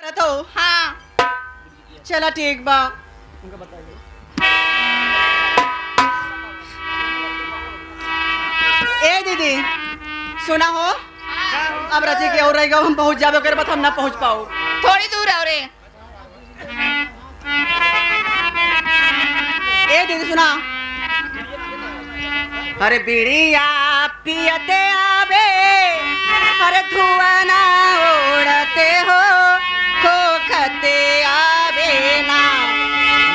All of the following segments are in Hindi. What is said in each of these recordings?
तो हाँ चला ठीक बा। ए दीदी सुना हो, अब रची के और रहेगा हम पहुंच जाबे कर बात हम ना पहुंच पाओ। थोड़ी दूर है रे। ए दीदी सुना, अरे बीड़िया पियते आवे, अरे धुआं ना उड़ते हो, खोखते आवे ना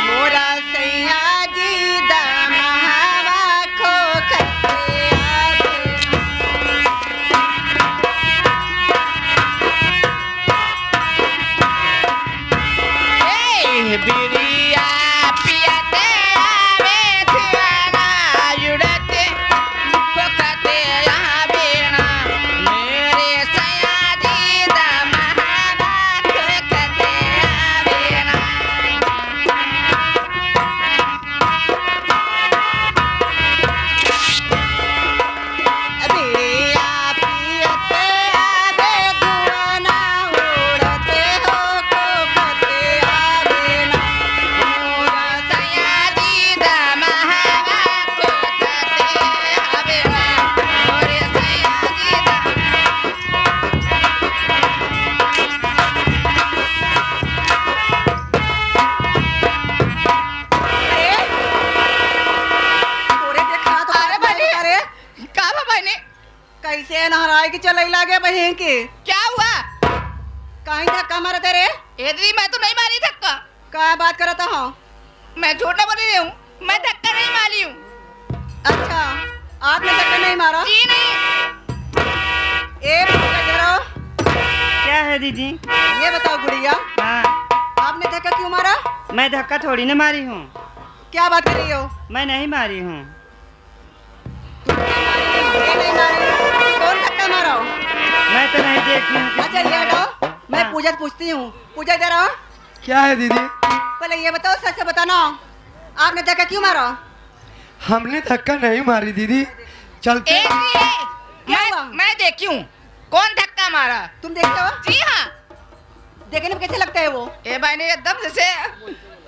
मोरा सैया जी दमहवा खोखते आवे। ए बिरिया पियते आवे धुआना उड़ते खोखते आवे ना मेरे सयाजी दमहवा खोखते आवे ना। बीड़िया पियते आवे, धुआं ना उड़ते हो, खोखते आवे ना मोरा सयाजी दमहवा खोखते आवे ना मेरे सयाजी तोरे देखा तो अरे बहनी। करे का बहनी कैसे नहराए की चलई लागे बहन की, क्या हुआ? कहीं धक्का मारा तेरे, ए दीदी मैं तो नहीं मारी धक्का। क्या बात करता हूँ? मैं झूठ नहीं बोल रही हूँ, मैं धक्का नहीं मारी हूँ। अच्छा आपने धक्का नहीं मारा? जी नहीं। ए करो, क्या है दीदी? ये बताओ गुड़िया, हाँ, आपने धक्का क्यों मारा? मैं धक्का थोड़ी न मारी हूँ। क्या बात कर रही हो? मैं नहीं मारी हूँ। ये नहीं मारी, कौन धक्का मारा? मैं तो नहीं देखी हूँ। अच्छा ये हटाओ, मैं हाँ। पूजा पूछती हूँ। पूजा दे रहा हूँ, क्या है दीदी? पहले ये बताओ, सच से बताना, आपने धक्का क्यों मारा? हमने धक्का नहीं मारी दीदी, चलते ए दीदी, क्या हुआ? मैं देखी हूँ कौन धक्का मारा। तुम देखते हो? जी हाँ। देखने में कैसे लगता है वो? ए भाई ने एकदम जैसे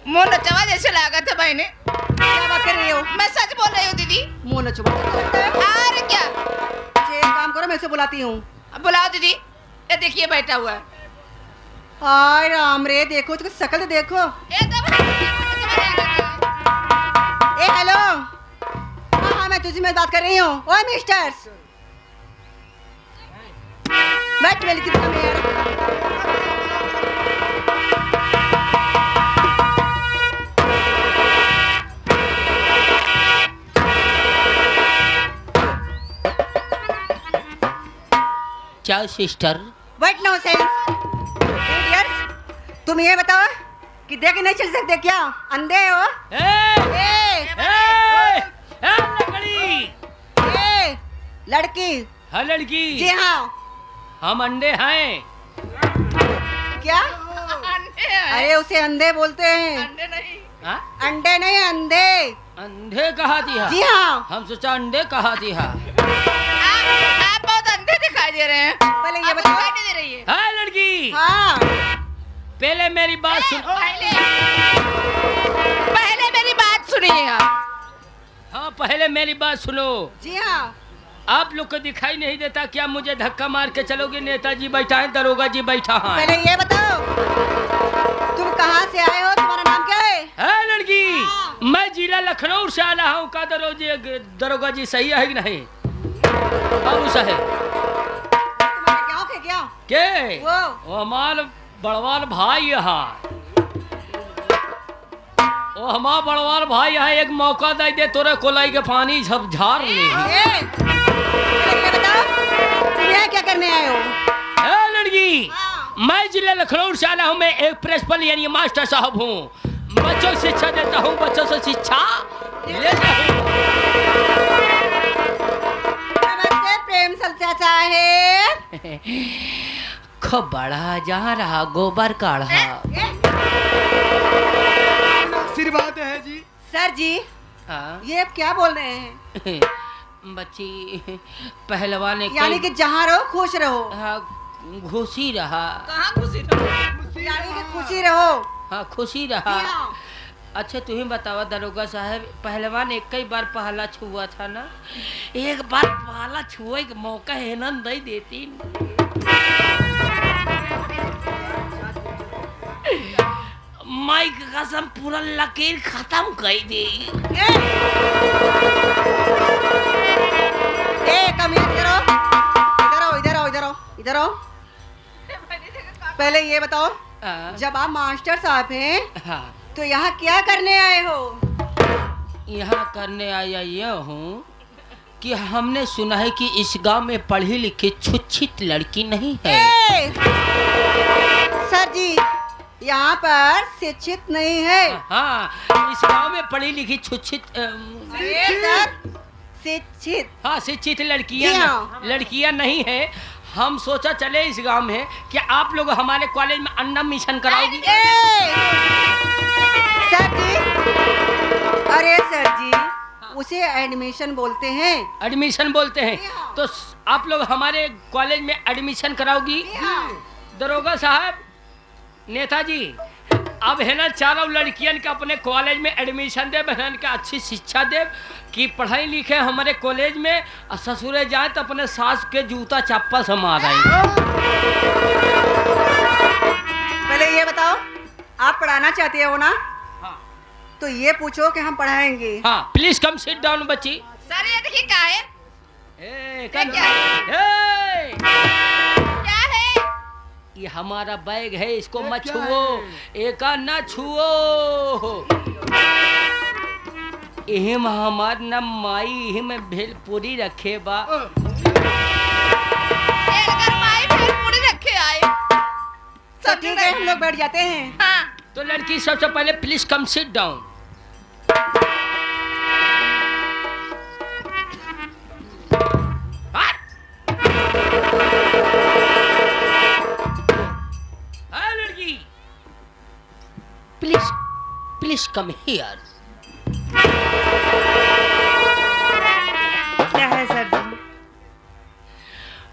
मुंह नचवा जैसे लगा था भाई ने। क्या बात कर रही हो? मैं सच बोल रही हूँ दीदी। मुंह न चुपा लगता है। अरे क्या? एक काम करो, मैं इसे बुलाती हूँ। अब बुलाओ दीदी। ये देखिए बैठा हुआ है। हाय राम रे, देखो तो शकल तो देखो। एकदम ए हेलो, हाँ हाँ मैं तुझी में बात कर रही हूँ। ओए मिस्टर्स, बैठ मेरी कितना में यार। क्या सिस्टर? बैठ नो सेंस इडियट्स, तुम ये बताओ कि देख नहीं चल सकते क्या? अंधे हो? लकड़ी ए लड़की। हाँ लड़की, जी हाँ। हम अंडे हैं। क्या? अंडे हैं। अरे उसे अंधे बोलते हैं। अंडे नहीं। हाँ? अंडे नहीं, अंधे। अंधे कहा दिया? जी हाँ। हम सोचा अंडे कहा दिया। आप बहुत अंधे दिखाई दे रहे हैं। पहले ये आप बताओ। दिखाई नहीं दे रही है। हाँ लड़की, हाँ पहले मेरी बात सुन। पहले मेरी बात सुनिए आप। हाँ पहले मेरी बात सुनो। जी हाँ। आप लोग को दिखाई नहीं देता क्या? मुझे धक्का मार के चलोगे? नेताजी बैठा है, दरोगा जी बैठा है। पहले ये बताओ, तुम कहाँ से आए हो? तुम्हारा नाम क्या है? है लड़की, मैं जिला लखनऊ से आया हूँ। का दरोगा जी सही है कि नहीं? और उस है तुम्हारे क्या हो क्या? के वो हमार बड़वाल भाई यहाँ, ओ हमार बड़वाल भाई यहाँ एक मौका दे दे, तोरे कोलाई के पानी झपझार ले। ये बताओ, तुम यहाँ क्या करने आए हो? है लड़की, हाँ। मैं जिला लखनऊ से आया हूँ। मैं एक प्रिंसिपल यानी मास्टर साहब हूँ। बच्चों को शिक्षा देता हूँ, बच्चों से शिक्षा लेता हूँ। नमस्ते प्रेम चाचा है। खूब बड़ा जा रहा गोबर काढ़ा। आशीर्वाद है जी। सर जी, हाँ? ये आप क्या बोल रहे हैं? बच्ची पहलवान ने यानी कि जहाँ रहो खुश रहो। हाँ, घुसी रहा। कहाँ घुसी रहो? खुशी रहो। हाँ खुशी रहा। हाँ। अच्छा तुम्हें बतावा दरोगा साहब, पहलवान एक कई बार पहला छुआ था ना, एक बार पहला छुए का मौका है ना नहीं देती। माइक कसम पूरा लकीर खत्म कर दी। कम इधर आओ, इधर आओ, इधर आओ, इधर आओ, इधर आओ। पहले ये बताओ, जब आप मास्टर साहब हैं हाँ तो यहाँ क्या करने आए हो? यहाँ करने आया ये हूँ कि हमने सुना है कि इस गांव में पढ़ी लिखी छुच्छित लड़की नहीं है। सर जी, यहाँ पर शिक्षित नहीं है। हाँ इस गांव में पढ़ी लिखी छुच्छित सर, शिक्षित। हाँ शिक्षित जी लड़कियाँ हाँ। लड़कियाँ नहीं है। हम सोचा चले इस गांव में कि आप लोग हमारे कॉलेज में अन्नम मिशन कराओगी। सर जी, अरे सर जी, उसे एडमिशन बोलते हैं। एडमिशन बोलते हैं तो आप लोग हमारे कॉलेज में एडमिशन कराओगी। दरोगा साहब, नेताजी, अब है ना चारों लड़कियन का अपने कॉलेज में एडमिशन दे, बहन का अच्छी शिक्षा दे कि पढ़ाई लिखे हमारे कॉलेज में, और ससुरे जाए तो अपने सास के जूता चप्पल से मारेंगे। पहले ये बताओ, आप पढ़ाना चाहते हो ना? हाँ। तो ये पूछो कि हम पढ़ाएंगे। हाँ प्लीज कम सिट डाउन बच्ची। सर ये देखिए क्या है? क्या है? ये हमारा बैग है, इसको मत छुओ, एक ना छुओ। इहिम हमार न माई इहिम भेलपुरी रखे बा। माई भेलपुरी रखे आए। तो ठीक है, हम लोग बैठ जाते हैं। हाँ। तो लड़की सबसे पहले प्लीज कम सिट डाउन। लड़की प्लीज प्लीज कम हियर। क्या है सर जी?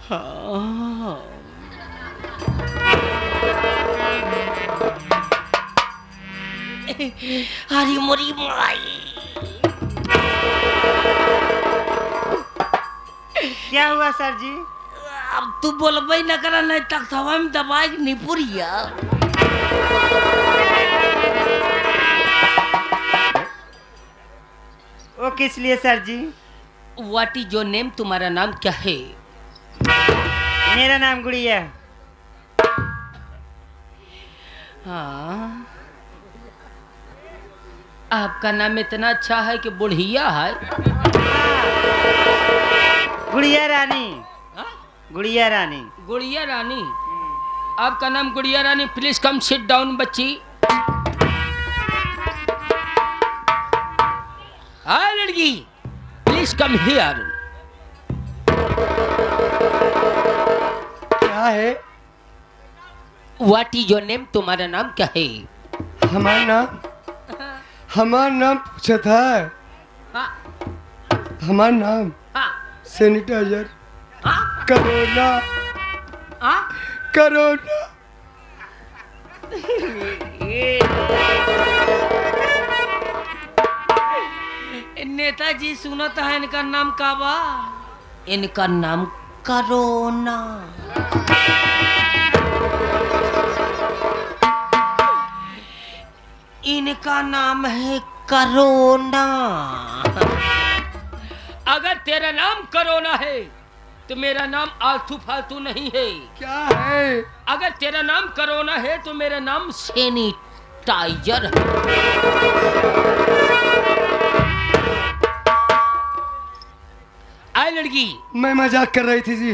हाँ। हरी मोरी माई, क्या हुआ सर जी? अब तू बोलबई न करा, नहीं तक हवा में दबाए निपुरिया। वो किस लिए sir ji? What is your name, तुम्हारा नाम क्या है? मेरा नाम गुड़िया। हाँ आपका नाम इतना अच्छा है कि बुढ़िया है। गुड़िया रानी। हाँ? गुड़िया रानी। गुड़िया रानी, आपका नाम गुड़िया रानी। प्लीज कम सिट डाउन बच्ची। हाँ लड़की, प्लीज कम हियर। क्या है? व्हाट इज योर नेम, तुम्हारा नाम क्या है? हमारा नाम पूछा था। हाँ हमारा नाम हाँ सैनिटाइजर। हाँ कोरोना हाँ। कोरोना। नेताजी सुनो तो है, इनका नाम का बा? इनका नाम कोरोना। इनका नाम है कोरोना। अगर तेरा नाम कोरोना है तो मेरा नाम आलतू फालतू नहीं है। क्या है? अगर तेरा नाम कोरोना है तो मेरा नाम सैनिटाइजर है। आए लड़की, मैं मजाक कर रही थी जी।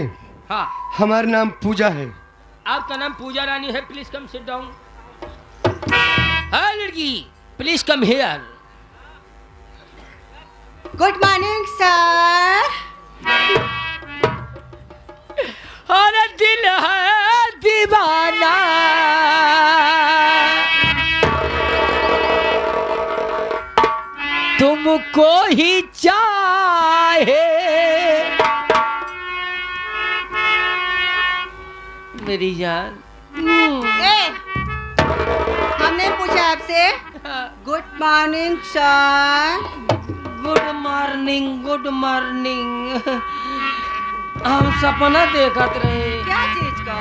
हाँ हमारा नाम पूजा है। आपका नाम पूजा रानी है। Please come sit down. हाँ लड़की, please come here. Good morning sir. अरे दिल है दीवाना, तुमको ही चाहे। मेरी जान। से good morning sir. Good morning. हम सपना देखत रहे। क्या चीज का?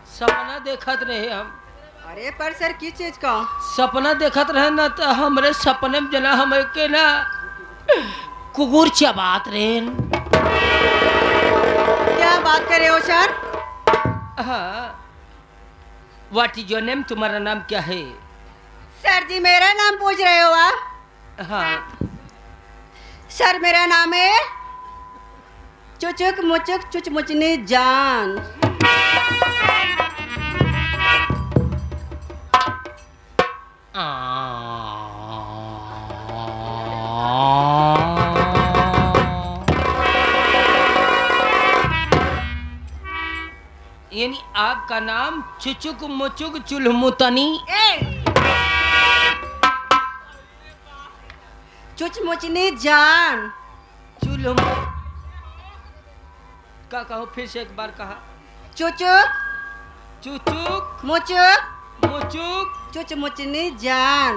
सपना देखत रहे हम। अरे पर सर किस चीज का? सपना देखत रहे ना तो हमरे सपने में जना हम के ना कुकुर चबात रहे। क्या बात कर रहे हो सर? हाँ। What is your name? तुम्हारा नाम क्या है? सर जी मेरा नाम पूछ रहे हो आप? हाँ। सर मेरा नाम है चुचुक मुचुक चुचमुचनी जान। यानी आपका नाम चुचुक मुचुक चुलमुतनी? चुचमुचनी जान। चुलम का कहो फिर से एक बार कहा। चुचुक चुचुक मुचुक मुचुक चुचमुचनी जान।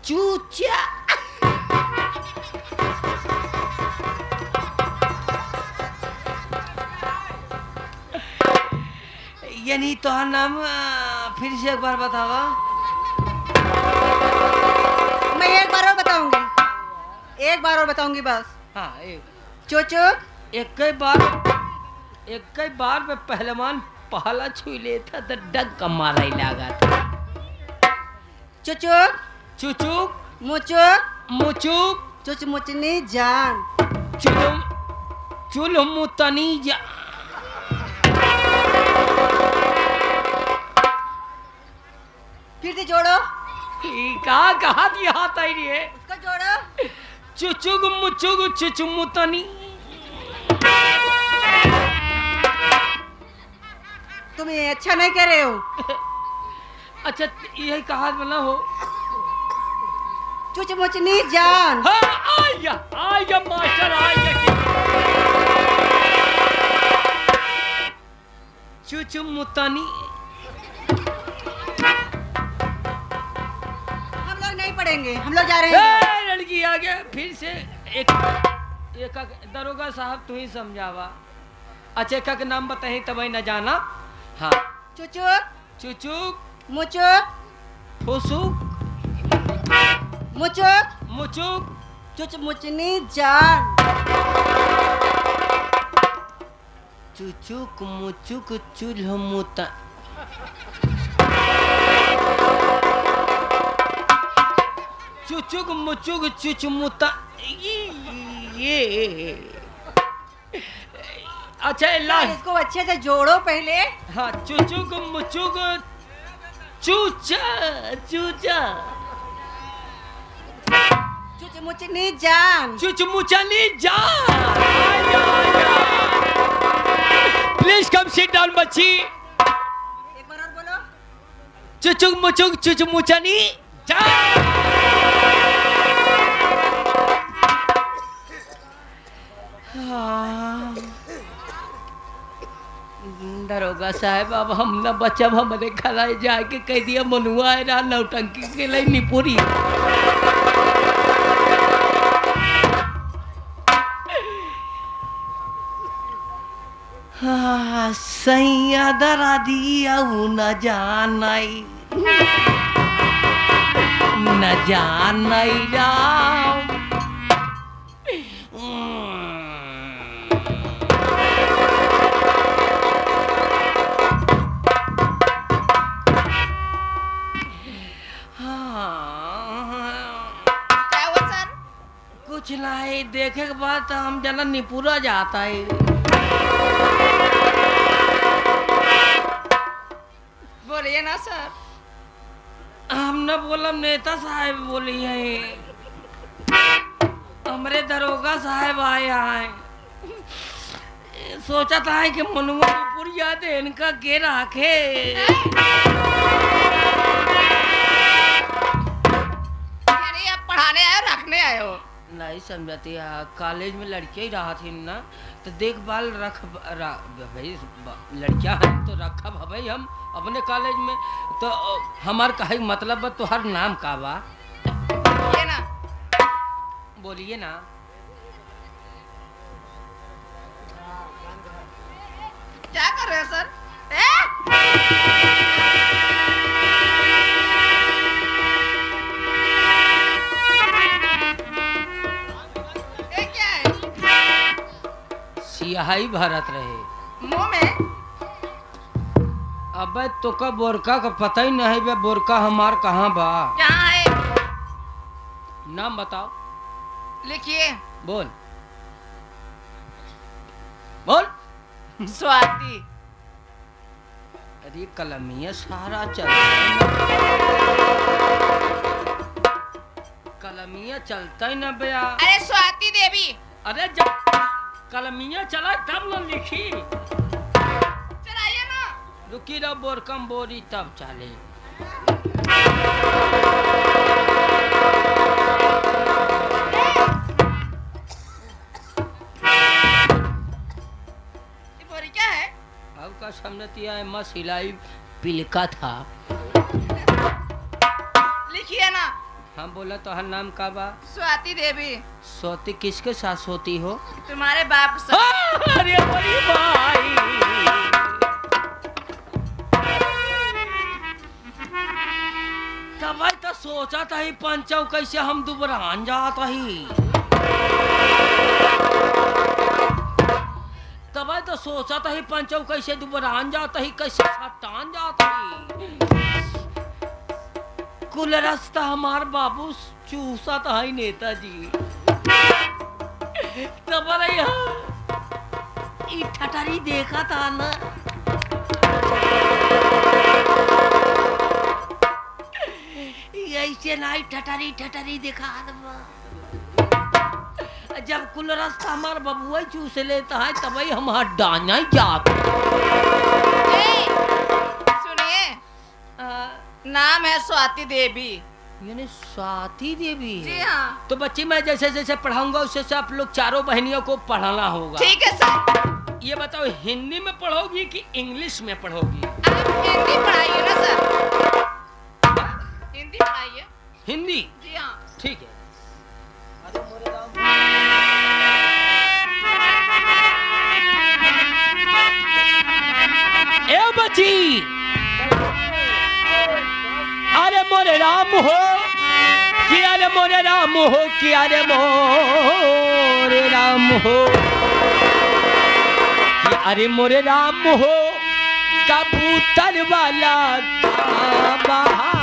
चूचा। यानी तो नाम फिर से एक बार बतावा। मैं एक बार और बताऊंगी, एक बार और बताऊंगी बस। हाँ एक चुचुक एक कई बार में पहलवान पहला छू लेता तो डग का मारा ही लगा था। चुचुक चुचुक मुचुक मुचुक चुचमुचनी जान। चुलुम चुलमुतनी जा। फिर से जोड़ो। कहा दिया हाथ आई रही है। उसको जोड़ो। चुचुक मुचुक चुचमुतनी। तुम ये अच्छा नहीं कर रहे हो। अच्छा यही कहा बना हो। चुचमुचनी जान। हाँ आया मास्टर आया। चुचमुतनी। हम लोग नहीं पढ़ेंगे, हम लोग जा रहे हैं। लड़की आ गया फिर से। एक दरोगा साहब तू ही समझावा। अच्छा एक का नाम बताई तब न जाना। हाँ। चुचुक चुचुक मुचुक फुसुक मुचुक मुचुक चुचमुचनी जान। चुचुक मुचुक चुलमुता। चुचुक मुचुक चुचमुता। ये अच्छा लास्ट। इसको अच्छे से जोड़ो पहले। हाँ चुचुक मुचुक चूचा चूचा चुचमुचनी जान। चुचमुचनी जान। प्लीज कम सिट डाउन बच्ची। एक बार और बोलो। चुचुक मुचुक चुचमुचनी जान। दरोगा साहब अब हम न बचब। हमारे घर जाके कह दिया मनुआ है ना नौटंकी के लिए निपुरी। हाँ सैया दरा दिया न जानाई राम। क्या हुआ सर? कुछ नहीं देखे के बाद तो हम जना निपुरा जाता है। बोलिए ना सर। हम न बोलम नेता साहब बोली है। हमरे दरोगा साहब आए हैं। सोचा था कि मनुआ निपुर याद इनका के राखे। यानी आप पढ़ाने आए हो रखने आए हो? नहीं समझती है। कॉलेज में लड़कियां ही रहा थी ना, तो देखभाल भाई लड़कियां हैं तो रखा भाई हम अपने कॉलेज में। तो हमार कहे मतलब बा तो हर नाम का बा, ये ना बोलिए ना। क्या कर रहे हो सर? ये क्या है? सियाही भरत रहे मुंह में? अबे तो का बोरका का पता ही नहीं बे, बोरका हमार कहाँ बा? यहाँ है, नाम बताओ। लिखिए। बोल बोल। स्वाति। अरे कलमिया सारा चल कलमिया चलता ही ना बया। अरे स्वाति देवी। अरे जब कलमिया चला तब न लिखी। चलाइए ना। रुकी रहो, बोरकम बोरी तब चले। ये बोरी क्या है? अब का समझती है मस्त सिलाई पिलका था। लिखिए ना। हम बोला तो हर नाम का बा? स्वाति देवी। सोती किसके साथ सोती हो? तुम्हारे बाप से। अरे बड़ी भाई, तब तो सोचा था ही पंचौ कैसे हम दुबरान जाता ही। तब तो सोचा था ही पंचौ कैसे दुबरान जाता ही, कैसे सटान जाता ही। कुल रास्ता हमार बाबू चूसा था ही नेताजी। तब ई ठटरी देखा था ना, ऐसे ना ठटरी ठटरी देखा था। जब कुल रास्ता हमार बबुआ चूस लेता है तब हम डाना जाते। सुनिए, नाम है स्वाति देवी। यानी स्वाति देवी जी है। हाँ। तो बच्ची मैं जैसे जैसे पढ़ाऊंगा उससे से आप लोग चारों बहनियों को पढ़ाना होगा। ठीक है सर। ये बताओ हिंदी में पढ़ोगी कि इंग्लिश में पढ़ोगी? आप हिंदी पढ़ाइए ना सर। हिंदी पढ़ाइए। हिंदी? जी हाँ। ठीक है। ए बच्ची, अरे मोरे राम हो कि अरे मोरे राम हो कि अरे मोरे राम हो कि अरे मोरे राम हो, कबूतर वाला बहार।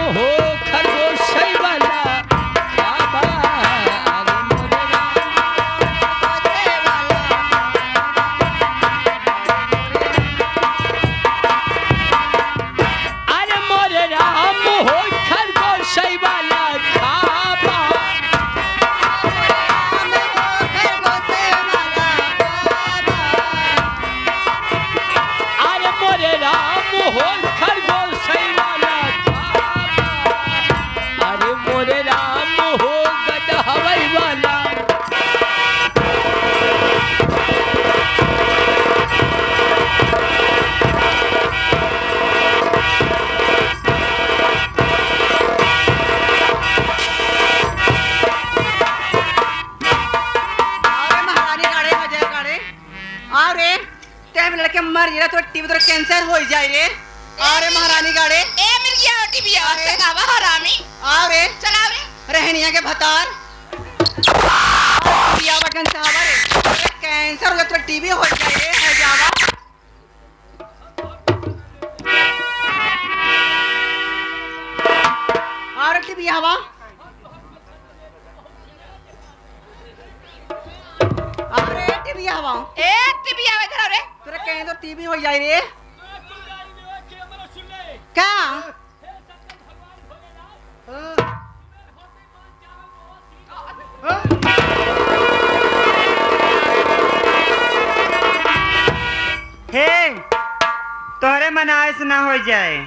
हो खरगोश वाला कैंसर हो जाए रे। अरे महारानी गाड़े ए मिल गया टीवी और सकावा हरामी। आओ रे चलाओ रे। रहनिया के भतार पिया बटन साहब रे कैंसर हो जाए तो टीबी हो जाए रे है जावा। और टीबी हवा अरे टीबी हवा ए टीवी आवे धरो रे। तेरे कहीं तो टीबी हो जाए रे क्या हे तोहरे मनाए से ना हो जाए,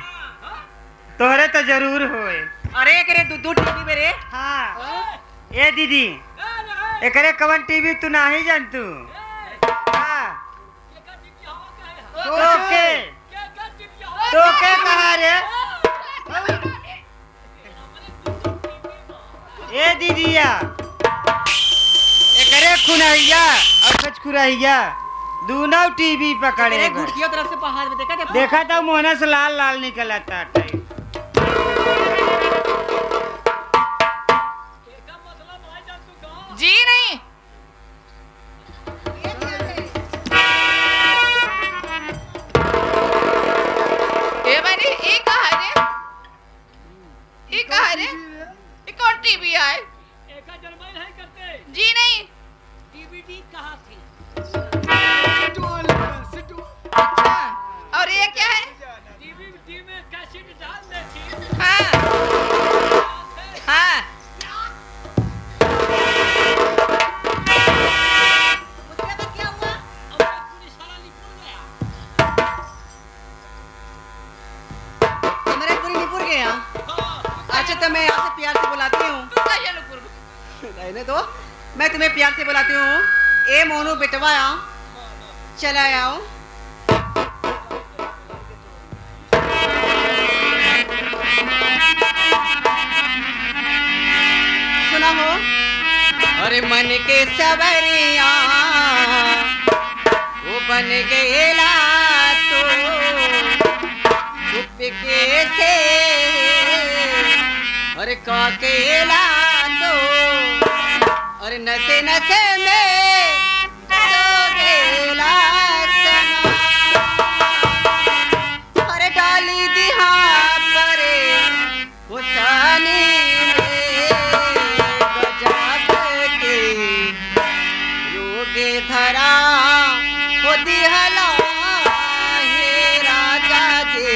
तोहरे तो जरूर होए। अरे करे दूध टीबी में रे। हाँ ए दीदी एकरे कवन टीवी तू नहीं जानतू। हाँ तोके तोके कहा रे ए दीदिया एकरे खुनैया और कछ खुरैया दोनों टीवी पकड़े तेरे गए। घुटकियों तरफ से पहाड़ में देखा देखा था मोहना से लाल लाल निकला था टाइप। जी नहीं। ए बनी ई कहा रे? ई कहा रे? ई कौन टीवी है? जी नहीं। अच्छा और ये क्या है? हाँ हाँ उसके बाद क्या हुआ हमारे पूरी निपुर गया। अच्छा तो मैं आपसे प्यार से बुलाती हूँ रहने दो मैं तुम्हें प्यार से बुलाती हूँ। ए मोनू बेटवा चला आओ। सुना हो अरे मन के सवरिया वो बन गएला तो चुपके से अरे काकेला तो अरे नशे नशे में तो गेला समा अरे डाली दिहा परे हुसानी में गजब के योगे धरा हो दिहला हे राजा जी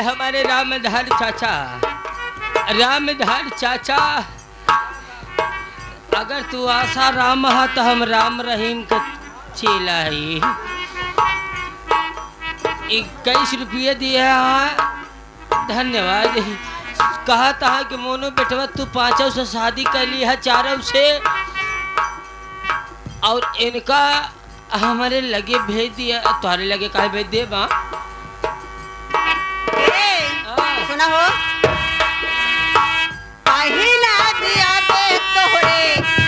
हमारे रामधार चाचा अगर तू आशा राम हा तो हम राम रहीम के चेला है। 21 रुपये दिए धन्यवाद। कहा था कि मोनू बेटवा तू 5 से शादी कर ली है 4 से और इनका हमारे लगे भेज दिया, तुम्हारे लगे काहे भेज दिए बा? सुना हो, पहिला दिया दे तोहरे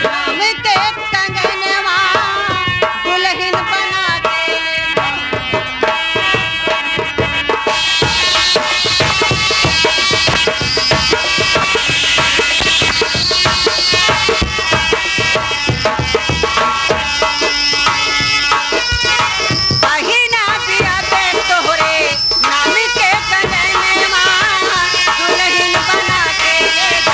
नाम के कंगनवा, दुल्हन बना के पहिला दिया दे तोहरे नाम के कंगनवा, दुल्हन बना के ले जा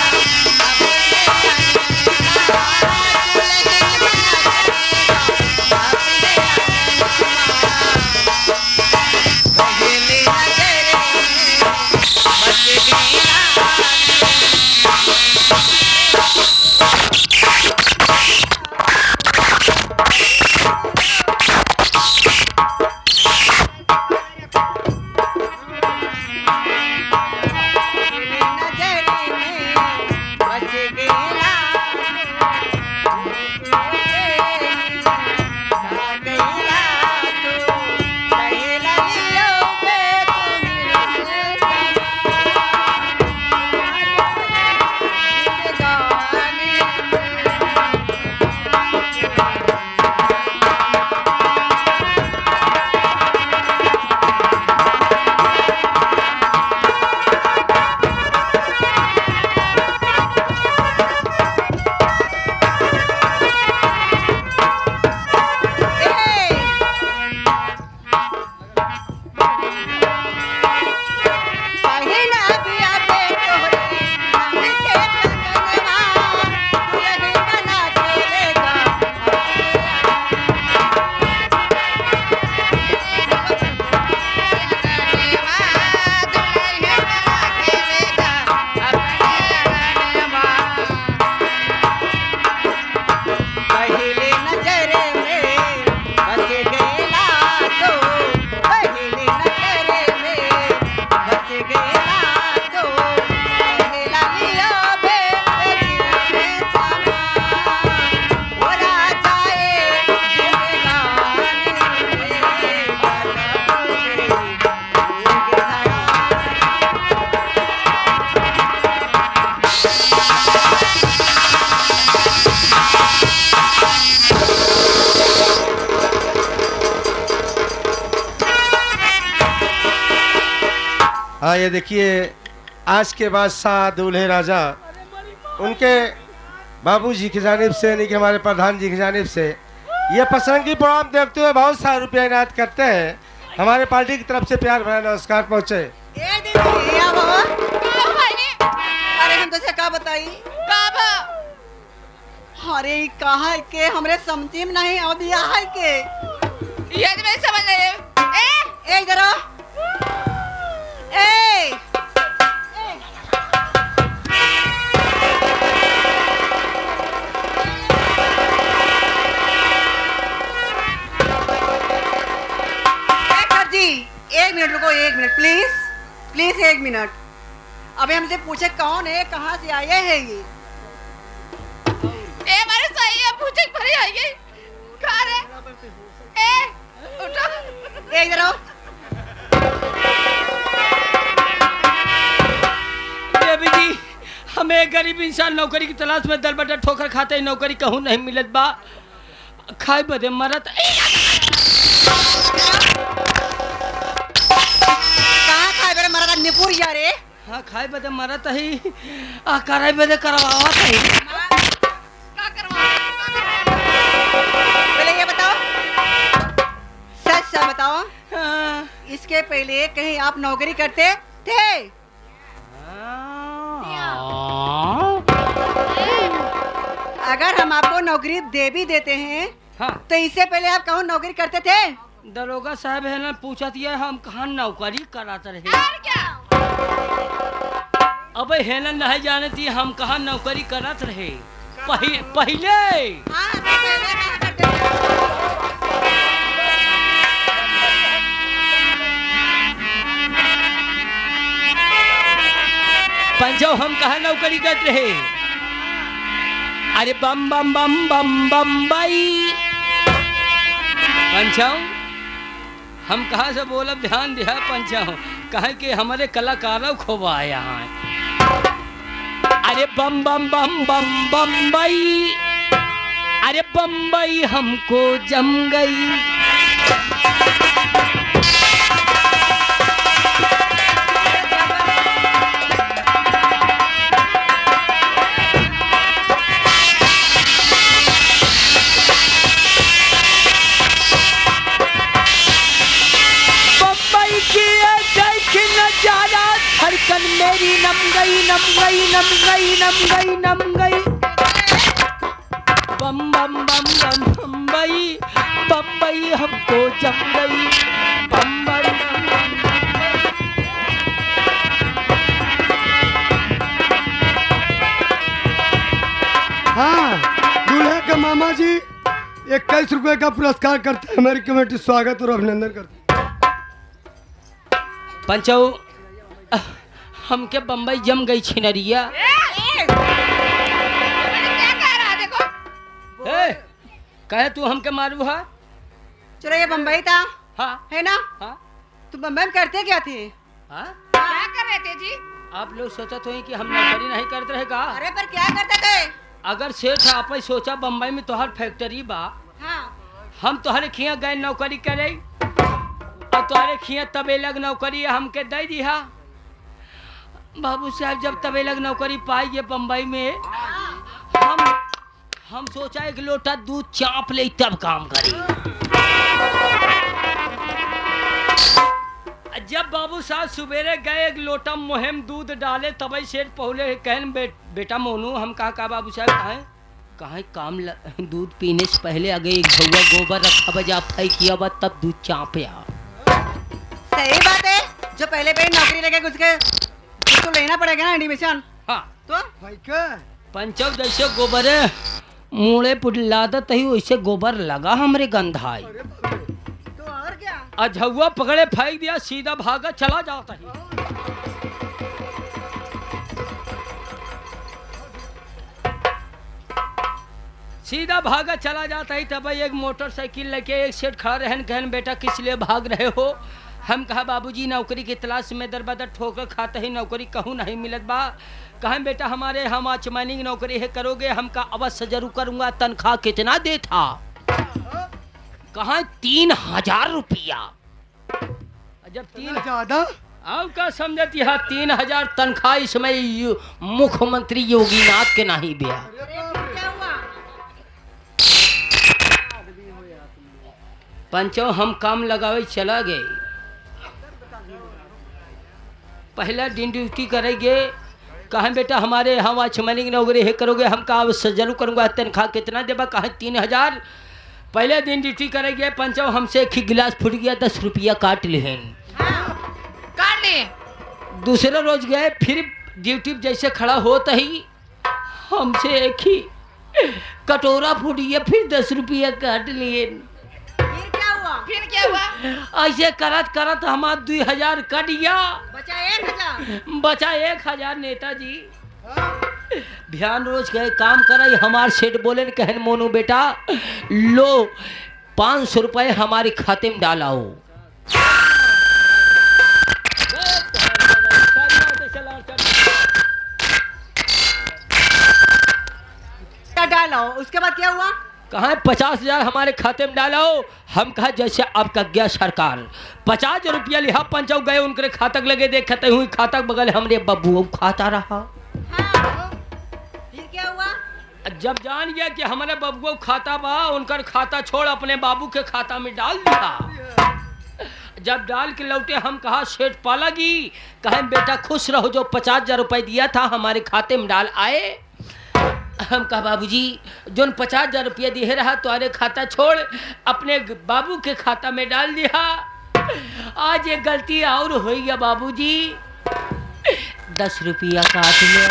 हाँ ये देखिए, आज के बादशाह दूल्हे राजा उनके बाबूजी की जानिब से यानी कि हमारे प्रधान जी की जानिब से ये पसंदगी प्रोग्राम देखते हुए बहुत सारे रुपया इनायत करते हैं। हमारे पार्टी की तरफ से प्यार भरा नमस्कार पहुँचे। अरे हम तुझे का बताई, अरे कहा के हमरे समझी में नहीं अब यहाँ के ये तो मैं समझ नहीं। ए इधर आ। ए सर जी, एक मिनट रुको, एक मिनट प्लीज प्लीज, एक मिनट। अबे हमसे पूछे कौन है, कहाँ से आए हैं ये? ए मारे सही है, पूछे भरी आई है। कहाँ रे? ए उठो। ए इधर आओ। देवी जी, हमें गरीब इंसान नौकरी की तलाश में दल बटा ठोकर खाते ही नौकरी कहूँ नहीं मिलत बा, खाए बदे मरत। कहाँ खाए बड़े मरा निपुर जा रे? हाँ खाए बदे मरत ही, कराए बदे करवावत ही। क्या करवा? पहले ये बताओ, सच सच बताओ, हाँ। इसके पहले कहीं आप नौकरी करते थे? अगर हम आपको नौकरी दे भी देते हैं, हाँ। तो इससे पहले आप कहाँ नौकरी करते थे? दरोगा साहब है ना, पूछा था हम कहाँ नौकरी कराते रहे। और क्या? अब है ना नहीं जाने थी हम कहाँ नौकरी करत रहे पहले। हाँ, तो पहले कहाँ करते थे? पंजो हम कहाँ नौकरी करते रहे? अरे बम बम बम बम बम्बई, पंचाओं हम कहाँ से बोलब, ध्यान दिया पंचाओं, कहे कि हमारे कलाकारों खूब आए यहाँ। अरे बम बम बम बम बम्बई, अरे बम्बई हमको जम गई। धड़कन मेरी नम गई नम गई नम गई नम गई नम गई। बम बम बम बम बम्बई, बम्बई हमको जम गई। बम बम बम हाँ, दूल्हे के मामा जी 21 रुपए का पुरस्कार करते हैं। हमारी कमेटी स्वागत और अभिनंदन करती है। पंचौ हमके बम्बई जम गई छिनरिया। अरे क्या कह रहा है देखो। कहे तू हमके मारू है? चलो ये बम्बई था, हाँ है ना? हाँ तुम बम्बई में करते क्या थे? हाँ। क्या कर रहे थे जी? आप लोग सोचत हो कि हम नौकरी नहीं करते रहेगा? अरे पर क्या करते थे? अगर सेठ आप ही सोचा बम्बई में तोहर फैक्ट्री बा, हाँ। हम तोहरे खिया गए नौकरी करे और तोहरे खिया तबे लग नौकरी हमके दे दिया। बाबू साहब जब तबे लग नौकरी पाई बम्बई में, हम सोचा एक लोटा दूध चाप ले तब काम करी। जब बाबू साहब सवेरे गए एक लोटा मुहिम दूध डाले तब सेठ पहले कहन बेटा मोनू हम कहा बाबू साहब कहा काम दूध पीने से पहले आगे एक झौवा गोबर रखा बजा फाई किया बा तब दूध चापया। सही बात है, जो पहले पे नौकरी लगे उसके तो लेना पड़ेगा ना एडमिशन। हाँ तो पंचव जैसे गोबर मुड़े पुटलादत ही वैसे गोबर लगा हमरे गंधाई। तो और क्या? अझुआ पकड़े फेंक दिया, सीधा भागा चला जाता ही। सीधा भागा चला जाता ही। तब एक मोटरसाइकिल लेके एक सेठ खड़ा रहन, कहन बेटा किस लिए भाग रहे हो? हम कहा बाबूजी नौकरी की तलाश में दर बदर ठोकर खाते ही नौकरी कहूँ नहीं मिलत बा। कहें बेटा हमारे हम आचमानी नौकरी है करोगे? हम का अवश्य जरूर करूंगा। तनख्वाह कितना दे था? कहा 3000 रुपया। जब 3 ज्यादा अब का समझत यह 3000 तनख्वाह इसमें मुख्यमंत्री योगीनाथ के नहीं बिया। क्या हुआ? पंचो हम काम लगावे चला गए। पहला दिन ड्यूटी करेंगे, कहें बेटा हमारे हम आचमनी की नौकरी है करोगे? हम कहा जरूर करूँगा। तनख्वाह कितना देबा? कहा 3000। पहले दिन ड्यूटी करेंगे पंचो हमसे एक ही गिलास फूट गया, 10 रुपया काट लेन। काट लिए। दूसरे रोज गए फिर ड्यूटी जैसे खड़ा होता ही हमसे एक ही कटोरा फूट गया, फिर 10 रुपया काट लिए। फिर क्या हुआ? फिर क्या हुआ? ऐसे करत करत हमारा 2000 कट गया, बचा 1000। बचा 1000। नेताजी ध्यान रोज गए काम करे। हमारे सेठ बोले कहन मोनू बेटा लो 500 रुपए हमारे खाते में डालाओ। डालो। उसके बाद क्या हुआ? कहा 50,000 हमारे खाते में डालो। हम कहा जैसे अब का गया सरकार 50 रुपया लिहा। पंचाव गए उनके खातक लगे देखते हुए खातक बगल हमरे बब्बू खाता रहा। हाँ। फिर क्या हुआ? जब जान गया कि हमारे बब्बू खाता बा, उनका खाता छोड़ अपने बाबू के खाता में डाल दिया। जब डाल के लौटे हम कहा सेठ पालगी, कहें बेटा खुश रहो जो 50,000 रुपए दिया था हमारे खाते में डाल आए। हम कहा बाबूजी जोन 50,000 रुपया दिए रहा तुम्हारे खाता छोड़ अपने बाबू के खाता में डाल दिया। आज ये गलती और हो गया बाबूजी, 10 रुपया काट लिया।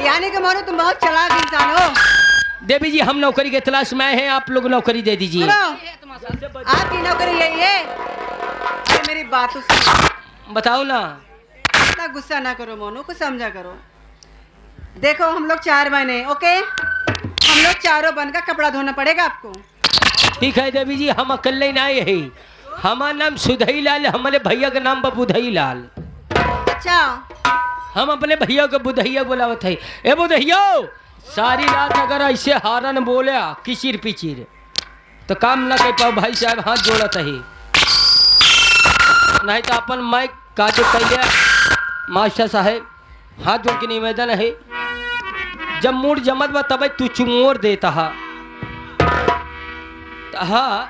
यानी कि मोनू तुम बहुत चालाक इंसान हो। देवी जी हम नौकरी के तलाश में हैं, आप लोग नौकरी दे दीजिए। आपकी नौकरी यही है? अरे मेरी बात सुनो। बताओ ना। इतना गुस्सा ना करो मोनू, कुछ समझा करो। देखो हम लोग 4 बहने, ओके? हम लोग चारों बन का कपड़ा धोना पड़ेगा आपको। ठीक है देवी जी, हम अकेले ही ना है। हमारा नाम सुधई लाल, हमारे भैया का नाम बुधई लाल। अच्छा हम अपने भैया को बुधैया बुलावत है। ए बुधैया, सारी रात अगर ऐसे हारन बोले किचिर पिचिर तो काम ना कर पाओ। भाई साहब हाथ जोड़त है, नहीं तो अपन माइक काटे कैले। मास्टर साहब हाथ जोड़ के निवेदन है, जब मूड जमत बा तब तू चुमोर देता हा। हाँ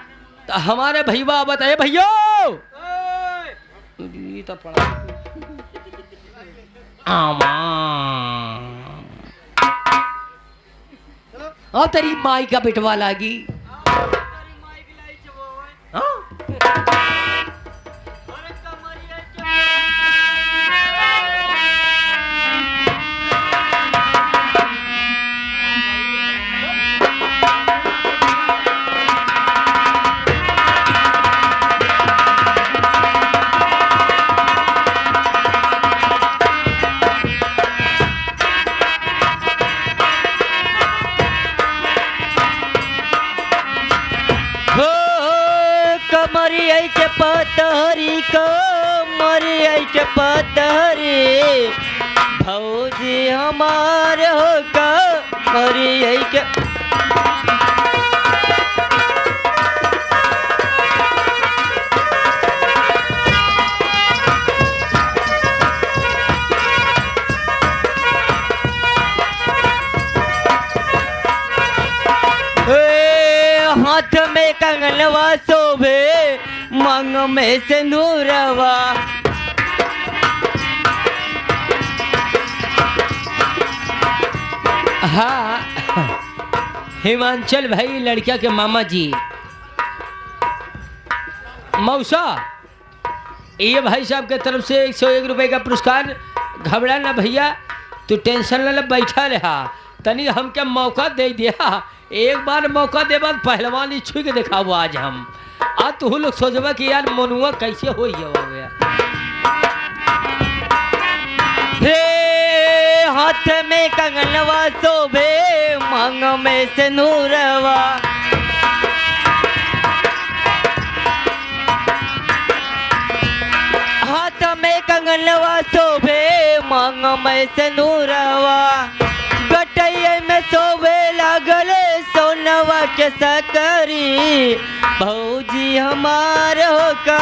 तो हमारे भैया बताए भैया तो पड़ा और तेरी माई का बिटवा लागी। कमरिया के पतहरी कमरिया के पतहरी भौजी हमार हो कमरिया के। हाथ में कंगनवा शोभे मांग में सिंदूरवा। हाँ हिमांचल भाई लड़किया के मामा जी मौसा, ये भाई साहब के तरफ से 101 रुपए का पुरस्कार। घबरा ना भैया, तू टेंशन न ले, बैठा रहा तनी हमके मौका दे दिया। एक बार मौका दे बाद पहलवान छू के दिखाओ आज हम। आज तू लोग सोचबा कि यार मनुआ कैसे हो गया। हे हाथ में कंगनवा शोभे मांग में सिंदूरवा। हाथ में कंगनवा शोभे मांग में सिंदूरवा। गटैया में शोभे लागल सोनवा के सकरी भौजी हमार हो का।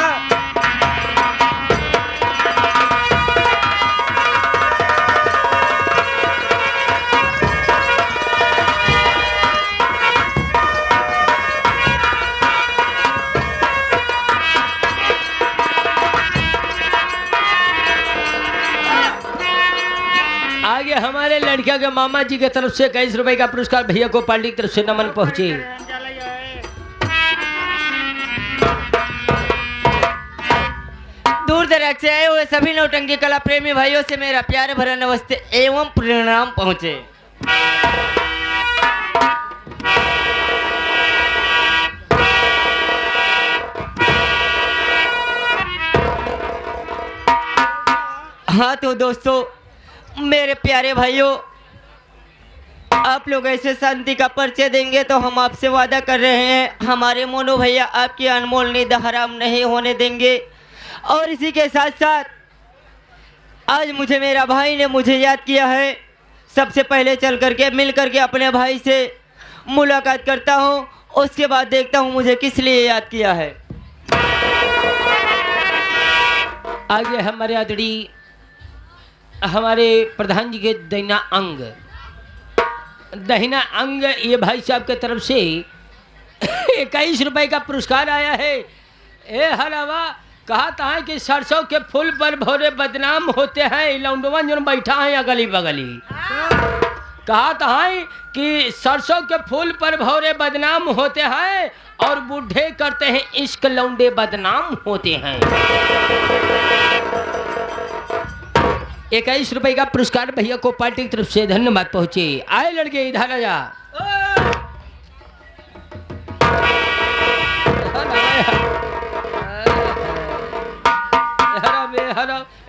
आगे हमारे लड़किया के मामा जी के तरफ से 21 रुपए का पुरस्कार भैया को पार्टी की तरफ से नमन पहुंचे। दूर दराज से आए हुए सभी नौटंकी कला प्रेमी भाइयों से मेरा प्यार भरा नमस्ते एवं प्रणाम पहुंचे। हाँ तो दोस्तों, मेरे प्यारे भाइयों, आप लोग ऐसे शांति का परिचय देंगे तो हम आपसे वादा कर रहे हैं हमारे मोनू भैया आपकी अनमोल नींद हराम नहीं होने देंगे। और इसी के साथ साथ आज मुझे मेरा भाई ने मुझे याद किया है। सबसे पहले चल करके मिल करके अपने भाई से मुलाकात करता हूँ, उसके बाद देखता हूँ मुझे किस लिए याद किया है। आगे हमारे आदरणीय हमारे प्रधान जी के दहिना अंग ये भाई साहब के तरफ से 21 रुपए का पुरस्कार आया है। ए हरावा कहा था कि सरसों के फूल पर भोरे बदनाम होते हैं लौंडवा जो बैठा है अगली बगली। कहा था कि सरसों के फूल पर भोरे बदनाम होते हैं और बूढ़े करते हैं इश्क लौंडे बदनाम होते हैं। 21 रुपए का पुरस्कार भैया को पार्टी की तरफ से धन्यवाद पहुंचे। आए लड़के इधर आ जा।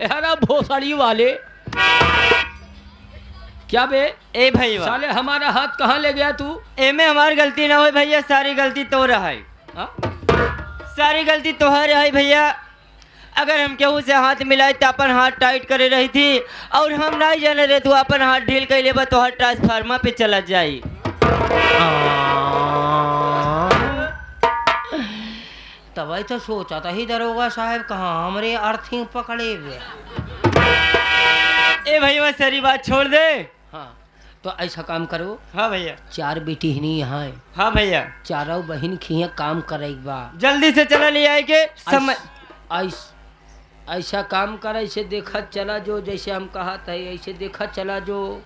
हरा भोसड़ी वाले क्या बे? ए भैया साले हमारा हाथ कहाँ ले गया तू? ए में हमारी गलती ना हो भैया, सारी गलती तो रहा है। हाँ? सारी गलती तोहर है भैया। अगर हम केहू से हाथ मिलाए तो अपन हाथ टाइट करे रही थी और हम नहीं जाने रहे तू अपन हाथ ढील कर ले तो हर ट्रांसफार्मर पे चला जाई। तभी तो सोचा था ही दरोगा साहब कहाँ हमरे अर्थिंग पकड़े हुए। ए भैया सारी बात छोड़ दे। हाँ तो ऐसा काम करो। हाँ भैया। 4 बेटी ही यहाँ है। हाँ भैया। चारों बहन खिया काम करे बा। जल्दी से चला ले आए के समय। ऐसा काम कर, ऐसे देखा चला जो जैसे हम कहा था ऐसे देखा चला जो।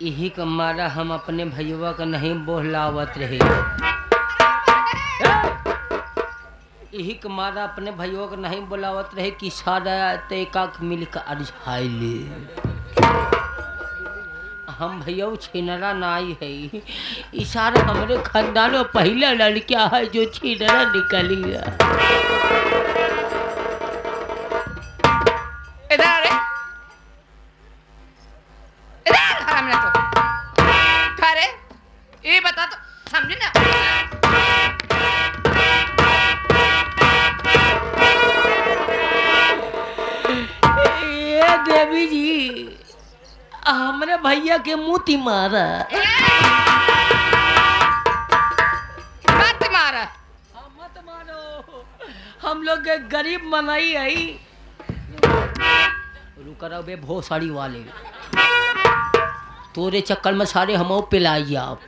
यही का मारा हम अपने भैया का नहीं बोहलावत रहे। यही का मारा अपने भैया का नहीं बोलावत रहे कि सारा तैका मिल कर अरझाई ले। हम भैया छीनरा नाई है। इशारा हमारे खानदान में पहला लड़किया है जो छीनरा निकली है। इधर ये बता तो समझे ना। ये देवी जी हमरे भैया के मुँह मारा। मत मारा। मत मारो। हम लोग के गरीब मनाई है। रुक रहा बे भोसड़ी वाले तोरे चक्कर में सारे हम पिलाई आप।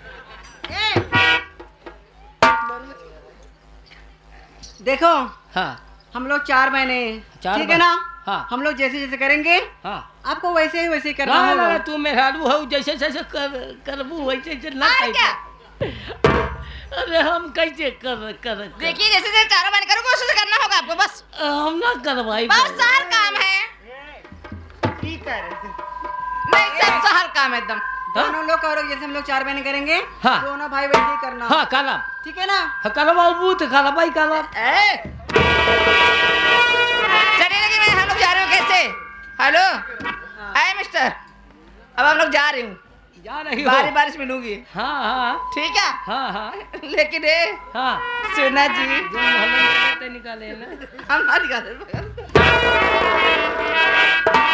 देखो हाँ हम लोग 4 महीने ठीक है ना। हाँ हम लोग जैसे जैसे करेंगे हाँ आपको वैसे ही करना ना, होगा। ना, तू मेरा हो जैसे जैसे करबू वैसे जैसे ना कैसे। अरे हम कैसे कर देखिए जैसे जैसे 4 महीने करोगे वैसे वैसे करना होगा आपको बस। हम ना करवाई बहुत सहल काम है। ठीक है नहीं सब सहल काम है एकदम। दोनों लोग करोगे जैसे हम लोग 4 महीने करेंगे। हाँ। दोनों भाई वैसे ही करना। हाँ काला ठीक है ना। हाँ काला बाबू तो काला भाई काला। चलिए लगी मैं हम लोग जा रहे हो कैसे। हेलो हाय मिस्टर अब हम लोग जा रही हूँ। जा रही हो। बारिश मिलूंगी। हाँ हाँ ठीक है। हाँ हाँ लेकिन ये हाँ सुना जी जो मोहल्ले में निकाले ना हम ना निकाले।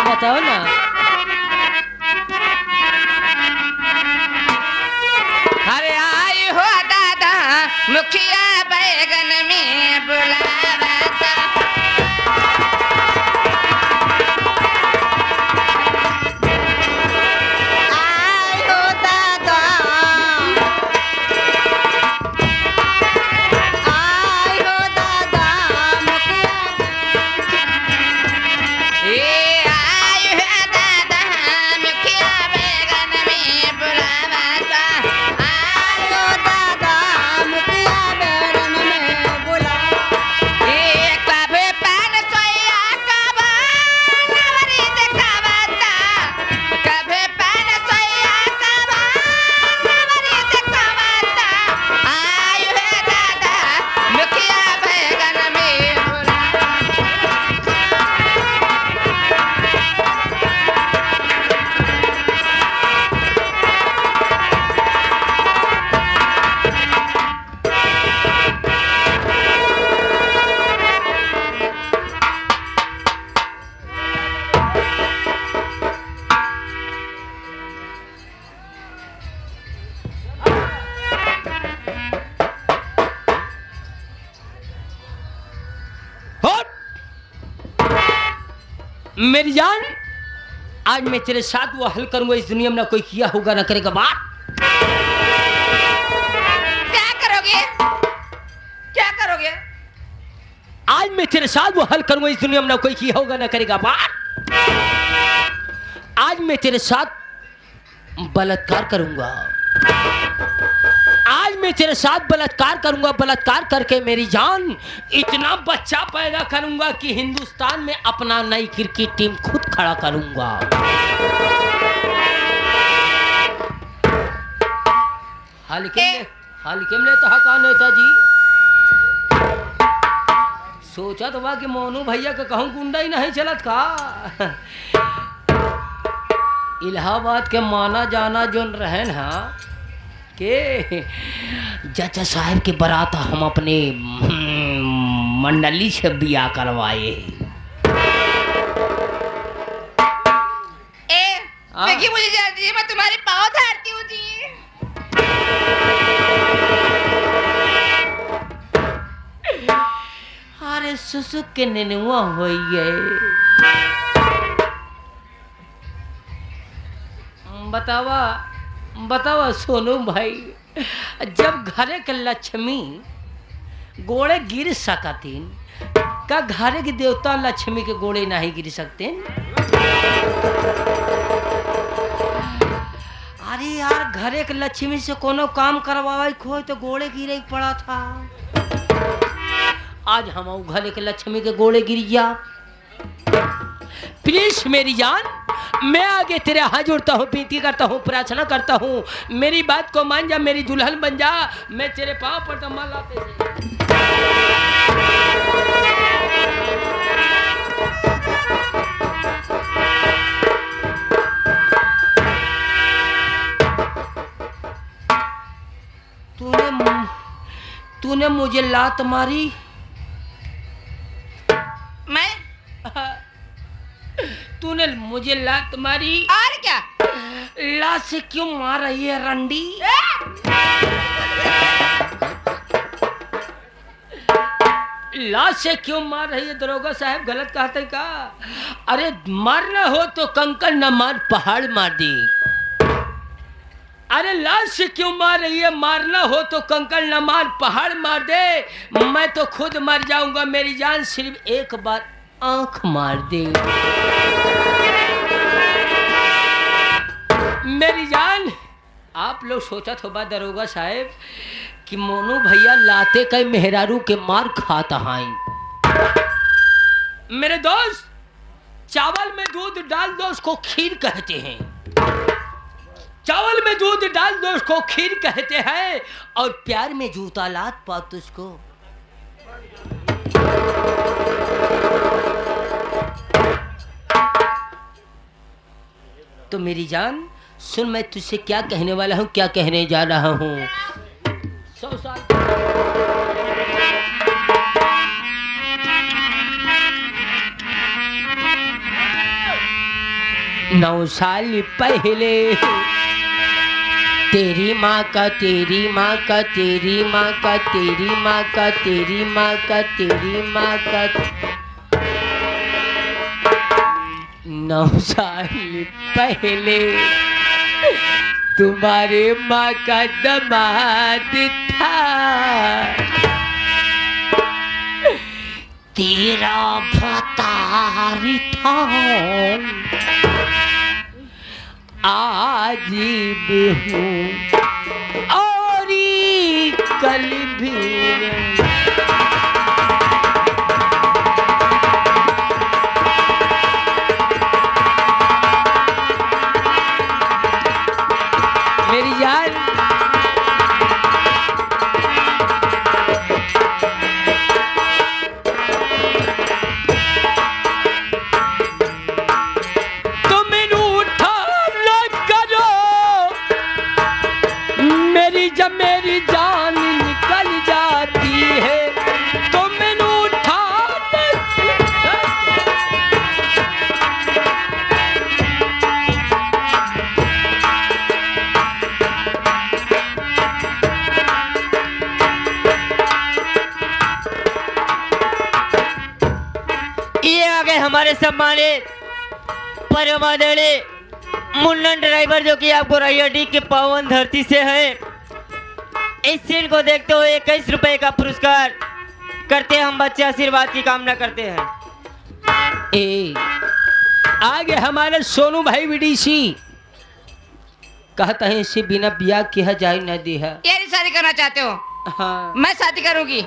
बताओ ना। अरे आई हो दादा मुखिया बैगन में बुलावता। आई हो दादा आई हो दादा मुखिया। आई हो दादा मुखिया बैगन में बुलावता। आई हो दादा मुखिया बैगन में बुलावता। कभी पान सोया कबा नवरी दिखावता। कभी पान सोया कबा नवरी दिखावता। आई हो दादा मुखिया बैगन में बुलावता। मेरी जान आज मैं तेरे साथ वो हल करूंगा इस दुनिया में ना कोई किया होगा ना करेगा बात। क्या आज मैं तेरे साथ वो हल करूंगा, इस दुनिया में ना कोई किया होगा ना करेगा बात। आज मैं तेरे साथ बलात्कार करूंगा, आज मैं तेरे साथ बलात्कार करूंगा। बलात्कार करके मेरी जान इतना बच्चा पैदा करूंगा कि हिंदुस्तान में अपना नई क्रिकेट टीम खुद खड़ा करूंगा। हल्के में तो हका नेताजी सोचा तो बा कि मोनू भैया का कहूँ गुंडा ही नहीं चलत का। इलाहाबाद के माना जाना जोन रहन हा के जज साहब के बारात हम अपने मंडली से बिया करवाए। देखिए मुझे जान दीजिए, मैं तुम्हारे पाँव धारती हूँ जी। अरे सुसुक के नेनुआ होई है। बतावा सोनू भाई, जब घरे के लक्ष्मी गोड़े गिर सकतीन का घरे के देवता लक्ष्मी के गोड़े नहीं गिर सकते? अरे यार घरे के लक्ष्मी से कोनो काम करवावे खोई तो गोड़े गिरे पड़ा था। आज हम घरे के लक्ष्मी के गोड़े गिर गया। प्लीज मेरी जान, मैं आगे तेरे हाथ जोड़ता हूँ, विनती करता हूँ, प्रार्थना करता हूँ, मेरी बात को मान जा, मेरी दुल्हन बन जा। मैं तेरे पाँव पर तो लाते तूने मुझे लात मारी। मैं तूने मुझे लात मारी और क्या? लात से क्यों मार रही है रंडी? लात से क्यों मार रही है? दरोगा साहब गलत कहते का? अरे मारना हो तो कंकड़ न मार, पहाड़ मार दी। अरे लात से क्यों मार रही है? मारना हो तो कंकड़ न मार, पहाड़ मार दे, मैं तो खुद मर जाऊंगा। मेरी जान सिर्फ एक बार आंख मार दे। मेरी जान, आप लोग सोचा तो बा दरोगा साहब कि मोनू भैया लाते कई मेहरारू के मार खाता हैं। मेरे दोस्त, चावल में दूध डाल दो उसको खीर कहते हैं। चावल में दूध डाल दो उसको खीर कहते हैं, और प्यार में जूता लात पात उसको। तो मेरी जान सुन, मैं तुझसे क्या कहने वाला हूँ, क्या कहने जा रहा हूँ। 100 साल 9 साल पहले तेरी माँ का, तेरी माँ का, तेरी माँ का, तेरी माँ का, तेरी माँ का, तेरी माँ का 9 साल पहले तुम्हारे माँ का दमाद था। तेरा भतारी था, आज भी हूँ और कल भी। मेरी जान, जब मेरी जान निकल जाती है तो मैंने उठा। ये आ गए हमारे सम्मानित परम आदरणीय मुन्नन ड्राइवर, जो कि आपको रायडी के पावन धरती से है। इस सीन को देखते हुए 21 रुपए का पुरस्कार करते हैं, हम बच्चे आशीर्वाद की कामना करते हैं। ए आगे हमारे सोनू भाई विडीसी कहता है इसे बिना ब्याह किया जाए न दिया। ये शादी करना चाहते हो? हाँ मैं शादी करूंगी,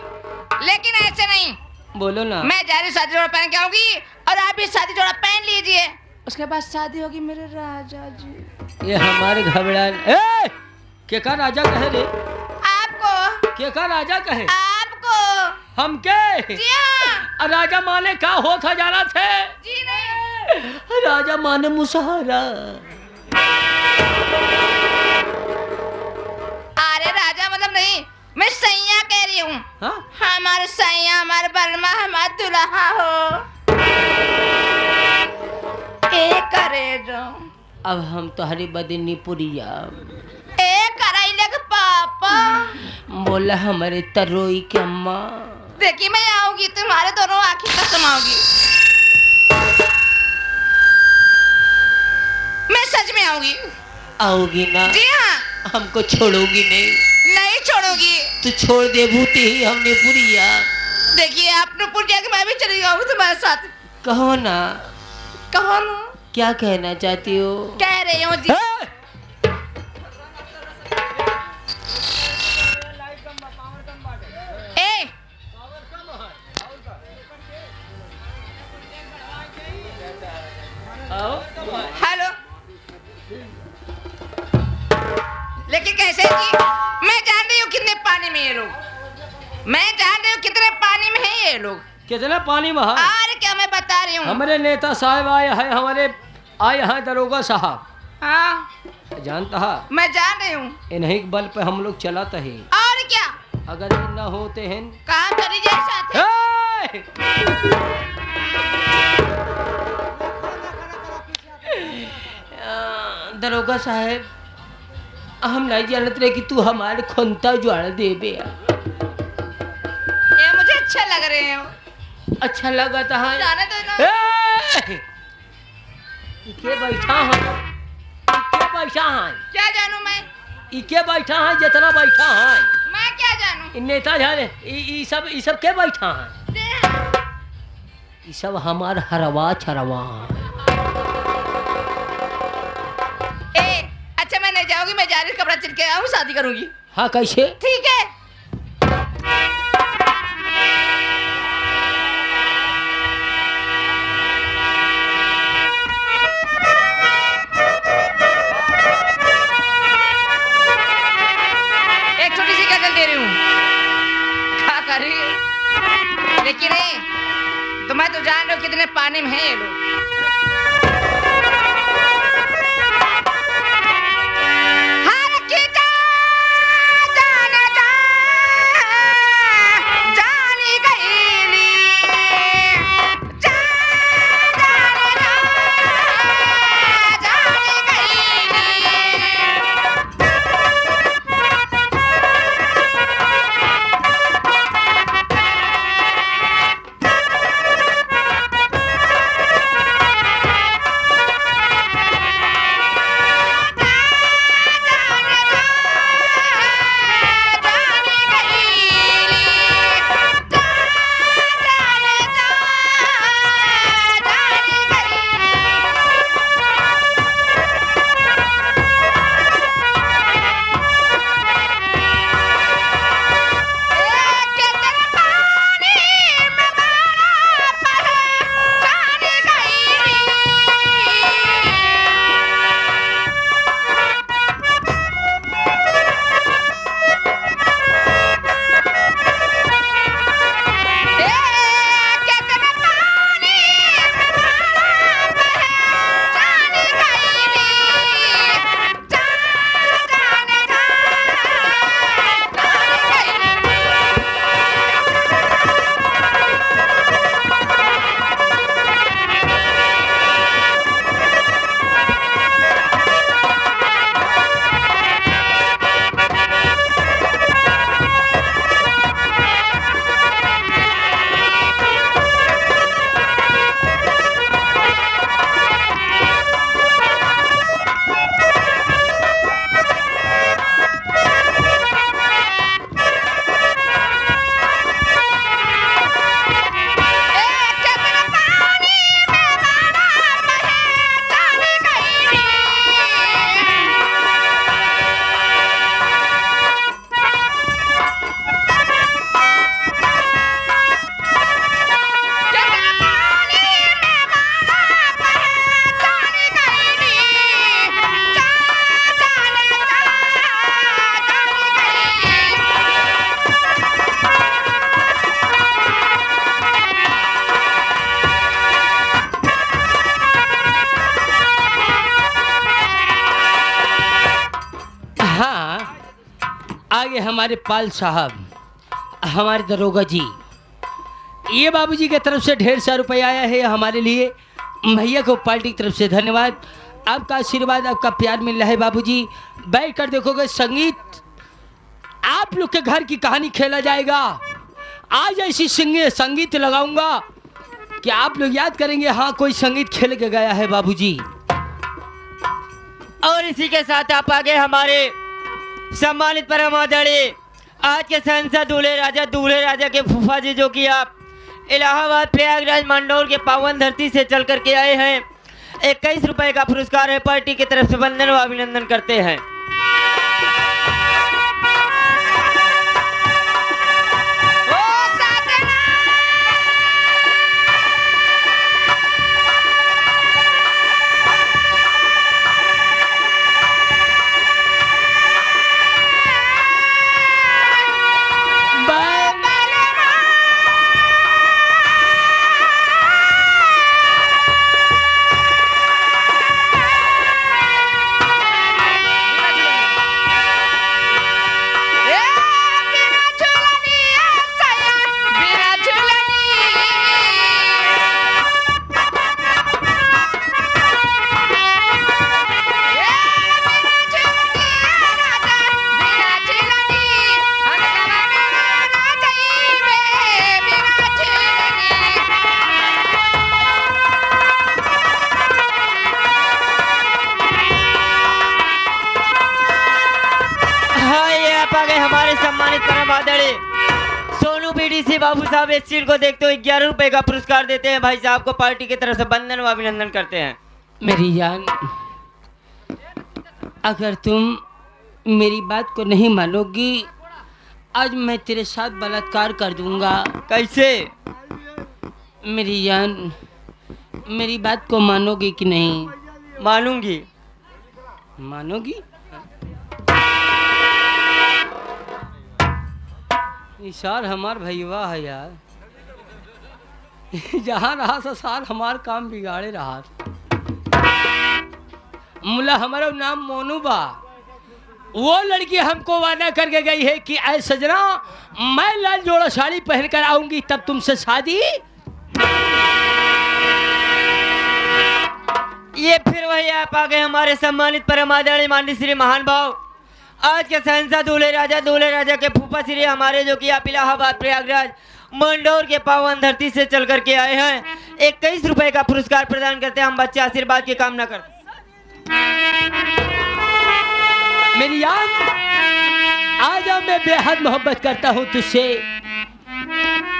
लेकिन ऐसे नहीं। बोलो ना। मैं जा रही शादी जोड़ा पहन के आऊंगी और आप भी शादी जोड़ा पहन लीजिए, उसके बाद शादी होगी मेरे राजा जी। ये हमारे घबरान ए के का राजा कहे रे? आपको। के का राजा कहे? आपको। हम के? जी हाँ। राजा माने का हो था जाना थे? जी नहीं। राजा माने मुसहरा। अरे राजा मतलब नहीं, मैं सैया कह रही हूँ। हाँ? हमारे सैया, हमारे बलमा, हमारा दुल्हा हो। ए करे जो। अब हम तुम्हारी बदनी पुरिया। ए कराइले के पापा। बोला हमारे तरोई के अम्मा। देखिए मैं आऊंगी, तुम्हारे दोनों आंखें कसम आऊंगी। मैं सच में आऊंगी। आओगी ना? जी हाँ। हमको छोड़ोगी नहीं? नहीं छोड़ोगी। तू छोड़ दे भूती ही हमने पुरिया। देखिए आप नुपुर जाके मैं भी चली जाऊंगी तुम्हारे साथ। कहो ना। कहो ना। क्या कहना चाहती हो? कह रही हूँ जी। ए हेलो। लेकिन कैसे जी? मैं जान रही हूँ कितने पानी में ये लोग, मैं जान रही हूँ कितने पानी में है ये लोग। कितना पानी में है? अरे क्या मैं बता रही हूँ। हमारे नेता साहब आए हैं, हमारे आए हैं दरोगा साहब। हाँ जानता है? मैं जान रही हूँ। इन्हीं के बल पे हम लोग चलाते हैं। और क्या? अगर ये न होते हैं काम करी जाए साथ। दरोगा साहब हम नहीं जानते रहे कि तू हमारे खुंता ज्वाड़ दे बे। ये मुझे अच्छा लग रहे हैं। अच्छा लगा था। जाने दो ना। इके बैठा है, इके बैठा है। क्या जानूं मैं? इके बैठा है जितना बैठा है। मैं क्या जानूं? इ नेता जाने ई सब के बैठा है? ये सब हमार हरवा छरवा। ए अच्छा मैं नहीं जाऊंगी, मैं जा रही हूँ, कपड़ा चिर के आऊँ, शादी करूंगी। हाँ कैसे? ठीक है। एक छोटी सी गजल दे रही हूँ, क्या कर रही है? लेकिन तो मैं तो जान रही हूँ कितने पानी में है ये लोग। आगे हमारे पाल साहब, हमारे दरोगा जी, ये बाबूजी की तरफ से ढेर सारा रुपया आया है हमारे लिए। भैया को पार्टी की तरफ से धन्यवाद। आपका आशीर्वाद, आपका प्यार मिल रहा है बाबूजी। बैठ कर देखोगे संगीत, आप लोग के घर की कहानी खेला जाएगा। आज ऐसी संगीत लगाऊंगा कि आप लोग याद करेंगे, हाँ कोई संगीत खेल के गया है बाबूजी। और इसी के साथ आप आगे हमारे सम्मानित परम आदरणीय आज के शहंशाह दूल्हे राजा के फूफा जी, जो कि आप इलाहाबाद प्रयागराज मंडौर के पावन धरती से चल करके आए हैं। 21 रुपए का पुरस्कार है, पार्टी की तरफ से वंदन व अभिनंदन करते हैं। हमारे सम्मानित परम आदरणीय सोनू बीडीसी बाबू साहब इस चीज को देखते हुए 11 रुपए का पुरस्कार देते हैं। भाई साहब को पार्टी की तरफ से वंदन व अभिनंदन करते हैं। मेरी जान, अगर तुम मेरी बात को नहीं मानोगी, आज मैं तेरे साथ बलात्कार कर दूंगा। कैसे? मेरी जान, मेरी बात को मानोगी कि नहीं? मानूंगी। मानोगी? सार हमार भैया है यार, जहाँ रहा सा सार हमार काम बिगाड़े रहा। मुला हमारा नाम मोनू बा। वो लड़की हमको वादा करके गई है कि ऐ सजना, मैं लाल जोड़ा साड़ी पहन कर आऊंगी तब तुमसे शादी। ये फिर वही आप आ गए हमारे सम्मानित परम आदरणीय माननीय श्री महान भाव आज के शहंशाह दूल्हे राजा के फूफा श्री हमारे, जो कि आप इलाहाबाद प्रयागराज मंडौर के पावन धरती से चल करके आए हैं। 21 रुपए का पुरस्कार प्रदान करते हैं। हम बच्चे आशीर्वाद की कामना करते। मेरी जान, आज मैं बेहद मोहब्बत करता हूँ तुझसे।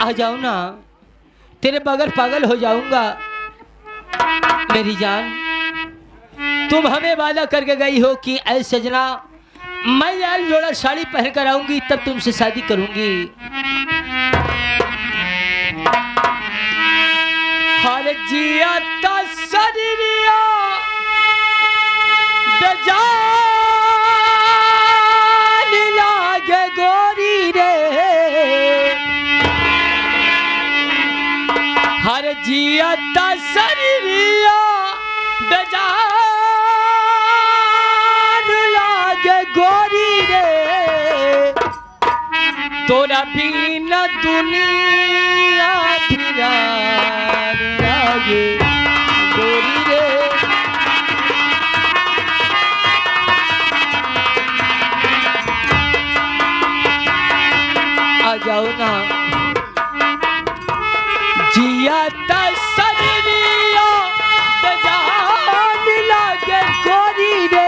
आ जाओ ना, तेरे बगैर पागल हो जाऊंगा। मेरी जान, तुम हमें वादा करके गई हो कि ऐ सजना, मैं लाल जोड़ा साड़ी पहन कर आऊंगी तब तुमसे शादी करूंगी। हर जिया तसरिया बेजान लागे गोरी रे, हर जिया तसरिया बेजान गोरी रे, तोरा बिना दुनिया फिरार लागे गोरी रे। आ जाओ ना, जिया तसरिया बेजान लागे गोरी रे,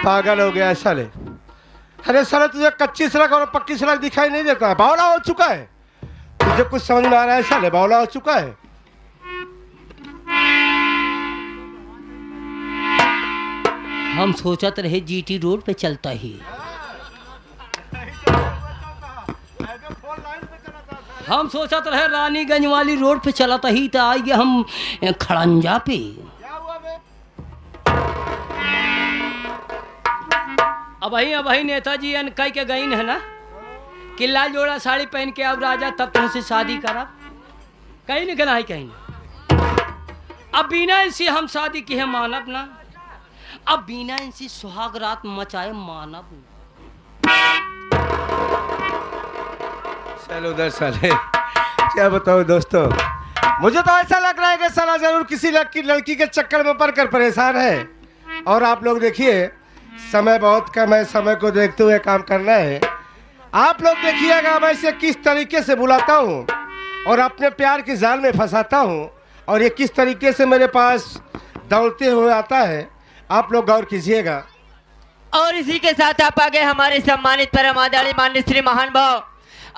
पागल हो गया साले। अरे साले, तुझे कच्ची सड़क और पक्की सड़क दिखाई नहीं देता है? बावला हो चुका है तुझे? कुछ समझ में आ रहा है साले? बावला हो चुका है। हम सोचत रहे जीटी रोड पे चलता ही, हम सोचत रहे रानीगंज वाली रोड पे चलता ही, तो आइए हम खड़ंजा पे। अबही नेताजी अन कह के गई है ना कि लाल जोड़ा साड़ी पहन के अब राजा तब तुमसे शादी करा। कहीं नहीं गना है कहीं। अब बिना इसी हम शादी की है मानव ना। अब बिना इसी सुहाग रात मचाए मानव ना। चलो उधर साले, क्या बताओ दोस्तों, मुझे तो ऐसा लग रहा है कि साला जरूर किसी लड़की के चक्कर में पड़कर परेशान है। और आप लोग देखिए, समय बहुत कम है, समय को देखते हुए काम करना है। आप लोग देखिएगा मैं इसे किस तरीके से बुलाता हूँ और अपने प्यार की जाल में फंसाता हूँ, और ये किस तरीके से मेरे पास दौड़ते हुए आता है। आप लोग गौर कीजिएगा। और इसी के साथ आप आगे हमारे सम्मानित परम आदरणीय माननीय श्री महान भाव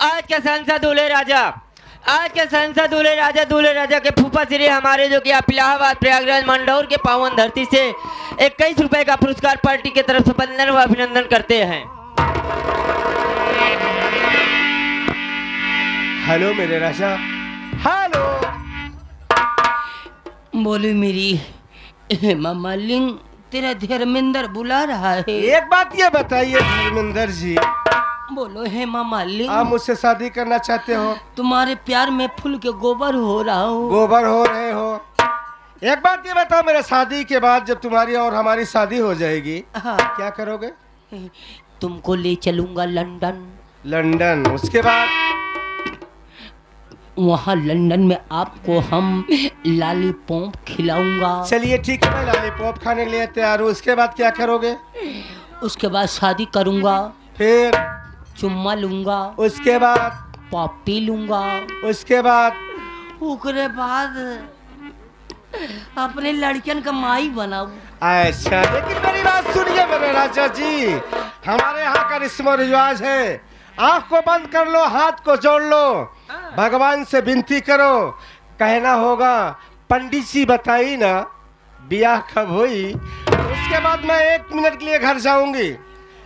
आज के सांसद दूल्हे राजा, आज के सांसद दूल्हे राजा के फूफा श्री हमारे जो कि आप इलाहाबाद प्रयागराज मंडौर के पावन धरती से 21 रुपए का पुरस्कार पार्टी की तरफ से वंदन व अभिनंदन करते हैं। हेलो मेरे राजा, हेलो। बोली मेरी हेमा मालिनी, तेरा धर्मेंद्र बुला रहा है। एक बात ये बताइए धर्मेंद्र जी, बोलो हेमा मालिनी, आप मुझसे शादी करना चाहते हो? तुम्हारे प्यार में फूल के गोबर हो रहा हूँ। गोबर हो रहे हो। एक बात ये बताओ, मेरे शादी के बाद जब तुम्हारी और हमारी शादी हो जाएगी, हाँ। क्या करोगे? तुमको ले चलूंगा लंदन। लंदन, उसके बाद? वहाँ लंदन में आपको हम लॉलीपॉप खिलाऊंगा। चलिए ठीक है, मैं लॉलीपॉप खाने के लिए तैयार हूँ। उसके बाद क्या करोगे? उसके बाद शादी करूंगा, फिर चुम्मा लूंगा, उसके बाद पॉपी लूंगा, उसके बाद उसके बाद अपने लड़कियन का माई बनाऊ। अच्छा, लेकिन मेरी बात सुनिए मेरे राजा जी, हमारे यहाँ का रस्म रिवाज है, आँख को बंद कर लो, हाथ को जोड़ लो, भगवान से विनती करो, कहना होगा पंडित जी बताई ना ब्याह कब हुई। उसके बाद मैं 1 मिनट के लिए घर जाऊंगी,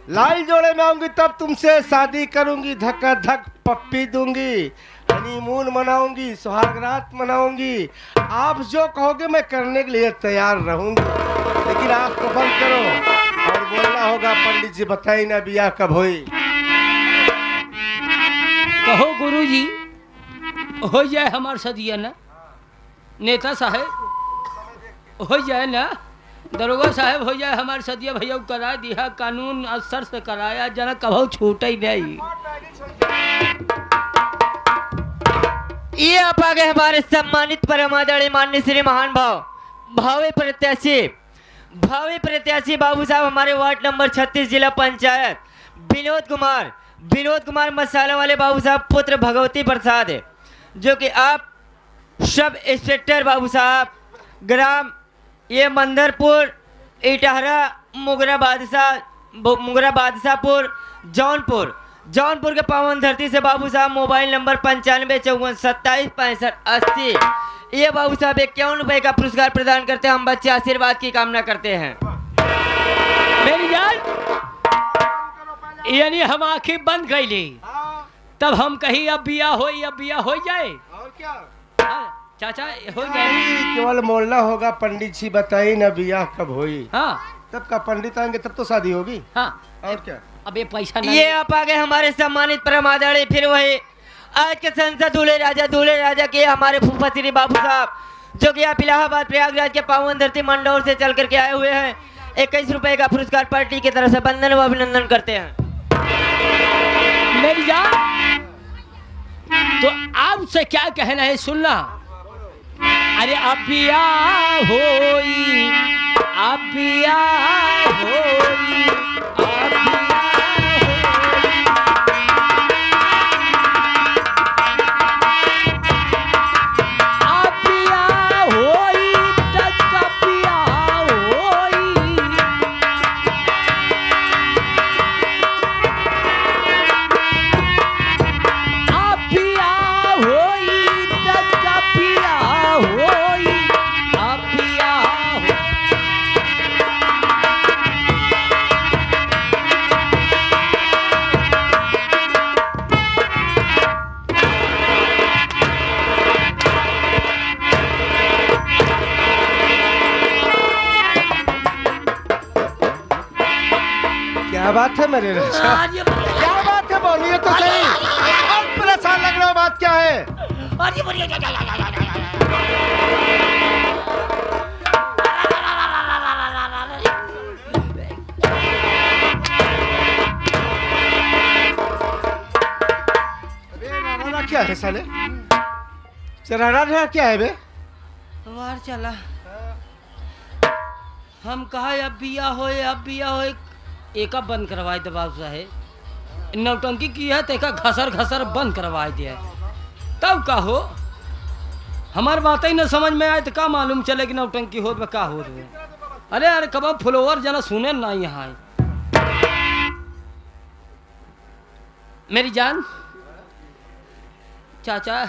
लाल जोड़े में आऊंगी, तब तुमसे शादी करूंगी, धक्का धक पप्पी दूंगी, हनीमून मनाऊंगी, सुहागरात मनाऊंगी। आप जो कहोगे मैं करने के लिए तैयार रहूंगी, लेकिन आपको बंद करो और बोलना होगा पंडित जी बताई ना ब्याह कब हुई। कहो गुरुजी, हो जाए हमार सदिया ना। नेता साहब हो जाए ना, दरोगा साहब हो जाए हमारे सदिया भैया करा दिया, कानून असर से कराया, जना कहो छूटा ही नहीं। ये आप आगे हमारे सम्मानित परम आदरणीय माननीय श्री महान भावी प्रत्याशी बाबू साहब हमारे वार्ड नंबर 36 जिला पंचायत विनोद कुमार मसाला वाले बाबू साहब पुत्र भगवती प्रसाद है, जो कि आप सब इंस्पेक्टर बाबू साहब ग्राम ये मंदरपुर इटहरा मुगरा बादशाहपुर जौनपुर के पावन धरती से बाबू साहब मोबाइल नंबर 9554276580 ये बाबू साहब 51 रुपए का पुरस्कार प्रदान करते हैं। हम बच्चे आशीर्वाद की कामना करते हैं। मेरी जान, यानी हम आंखें बंद कर ली, तब हम कहीं अब बिया हो जाए। और क्या? हाँ, चाचा हो जाए। केवल बोलना होगा पंडित जी बताई ना ब्याह कब हुई। हाँ, तब का पंडित आएंगे तब तो शादी होगी। हाँ, और क्या? अब ये पैसा नहीं। ये आप आगे हमारे सम्मानित परम आदरणीय फिर वही आज के संसद दूल्हे राजा के हमारे फूफा श्री बाबू साहब, जो कि आप इलाहाबाद प्रयागराज के पावन धरती मंडौर से चल करके आए हुए हैं। 21 रुपए का पुरस्कार पार्टी की तरफ से वंदन व अभिनंदन करते हैं। मेरी जान, तो आपसे क्या कहना है सुनना। अरे अब बियाह होई, अब बियाह होई, अब बियाह होई, तब बियाह होई। अब बियाह होई, तब बियाह होई, अब बियाह होई। क्या बात है मेरे राजा? आज ये बढ़िया। क्या बात है, बोलिए तो सही। अब परेशान लग रहा हो, बात क्या है? आज ये बढ़िया। राणा क्या है साले? राणा क्या है बे? वार चला हम कहा अब बिया हो एक बंद करवाए दबाव साहेब, नौटंकी की है तो एक घसर घसर बंद करवाए दिया तब का हो। हमार बात ही न समझ में आए तो का मालूम चले कि नौटंकी हो का हो। अरे अरे कब फ्लोवर जना सुने ना यहाँ मेरी जान। चाचा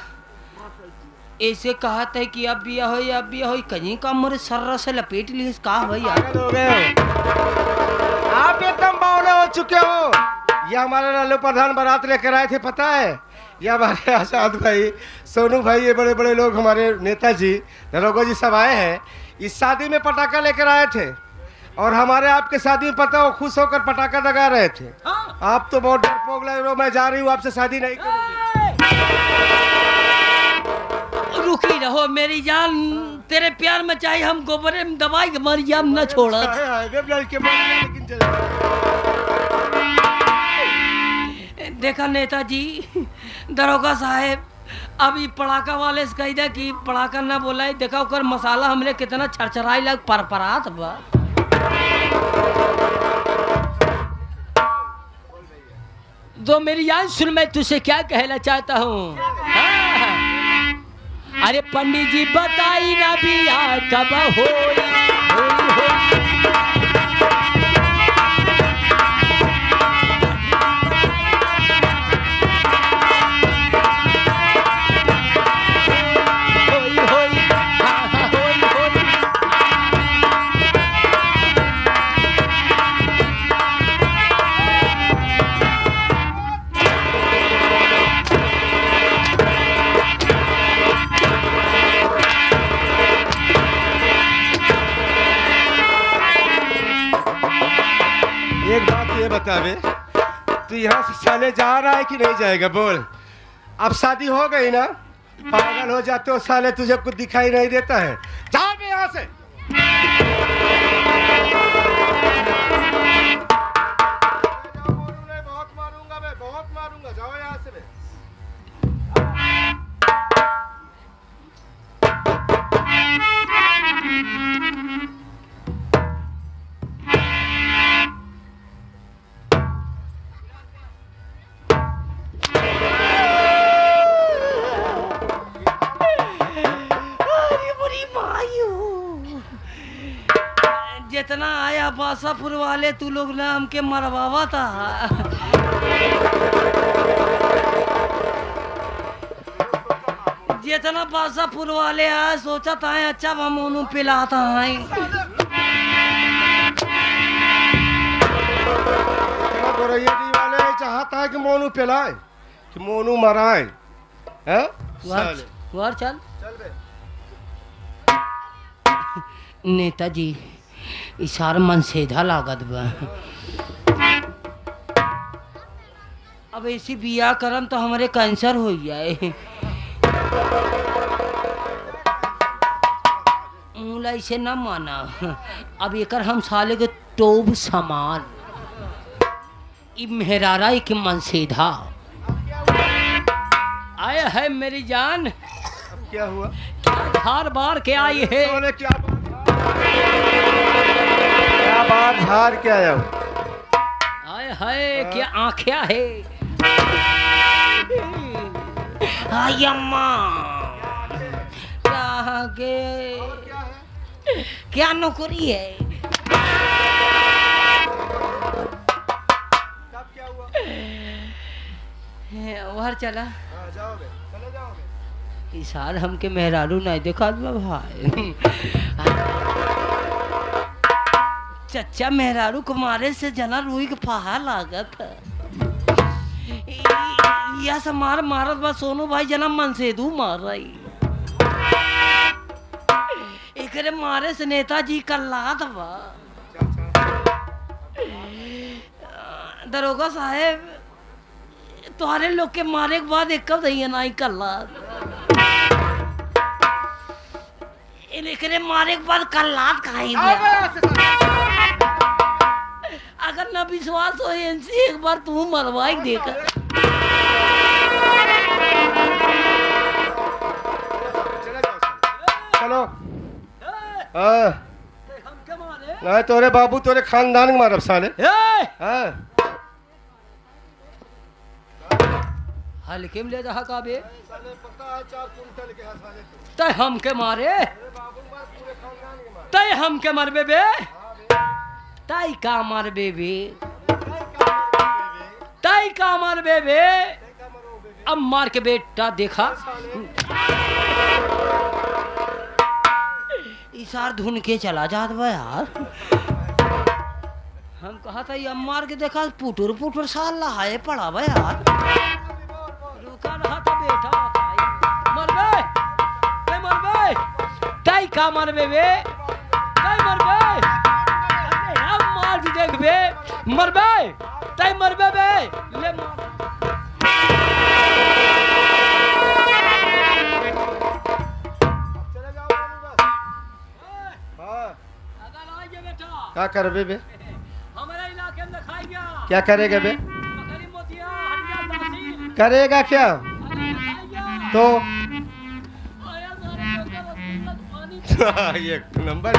ऐसे कहा था कि अब बिया हो कहीं का मोरे सर्रा से लपेट लिए का भैया। पागल हो गए हो आप, एकदम बावले हो चुके हो। ये हमारे लालू प्रधान बारात लेकर आए थे, पता है? ये हमारे आजाद भाई, सोनू भाई, ये बड़े बड़े लोग, हमारे नेताजी, दरोगा जी सब आए हैं। इस शादी में पटाखा लेकर आए थे और हमारे आपके शादी में पता हो खुश होकर पटाखा दगा रहे थे। आप तो बहुत डरपोक लग रहे हो। मैं जा रही हूँ, आपसे शादी नहीं करूँगी। रुकी रहो मेरी जान, तेरे प्यार में चाहे हम गोबरे में दवाई के मर जाम न छोड़। देखा नेताजी, दरोगा साहेब अभी पड़ाका वाले से कही दे कि पड़ाका न बोला। देखा ओकर मसाला हमरे कितना छरछराई लग परपरात बा। तो मेरी जान सुन, मैं तुझसे क्या कहना चाहता हूँ। अरे पंडित जी बताई ना बिया कब होई। एक बात ये बता बे, तू यहाँ से साले जा रहा है कि नहीं जाएगा? बोल। अब शादी हो गई ना, पागल हो जाते हो साले, तुझे कुछ दिखाई नहीं देता है। जा बे यहाँ से। बहुत मारूंगा बे, बहुत मारूंगा। जाओ यहाँ से बे। जितना आया बासापुर वाले तू लोग ने हमके मरवावा था। जितना बासापुर वाले आए सोचा था अच्छा हम मोनू पिलाता है। वाले चाहता है कि मोनू पिलाए कि मोनू मराए, हैं? वार चल चल बे। नेताजी इशार मन सीधा लागत बा। अब ऐसी बिया करम तो हमारे कैंसर हो जाए। मूला इसे न माना। अब एकर हम साले के टोब समान ई मेहरारा के मन सीधा आया है मेरी जान। अब क्या हुआ? धार बार के आई है। क्या बार झाड़ के आया हूँ? आए हाय क्या आँखिया है। हाय अम्मा क्या नौकरी है। तब क्या हुआ? बाहर चला। जाओगे, चले जाओगे। इस साल हमके मेहरारू नहीं देखा भाई। चच्चा मेहरारू कुमारे से जना रुई के फाहा लागत। या से मारत बा सोनू भाई जना मन से दू मार रही। एकरे मारे से नेताजी का लात बा। दरोगा साहब तुम्हारे लोग के मारे के बाद एक कब नहीं ना ही कल्ला इनके मारे के बाद कल्लात कहीं अगर न विश्वास हो इनसे एक बार तू मरवाई देकर चलो नहीं तोरे बाबू तोरे खानदान के मारब साले हाँ हल्के में ले जा का बे तय हम के मारे तय हम के मरबे बे तय का मरबे बे तय का मरबे बे अब मार के बेटा देखा इशार धुन के चला जात बा यार हम कहा था ये मार के देखा पुटुर पुटुर साल लहाए पड़ा बा यार रुका रहा था बेटा मरबे ते मरबे तय का मरबे बे तय मरबे अरे हम मार के देख बे मरबे तय मरबे बे ले मार क्या करबे बे हमारे इलाके में खाई गया क्या करेगा बे बकरी मोतिया हड्डियां दासी करेगा क्या खाई गया तो आया सारे पानी एक नंबर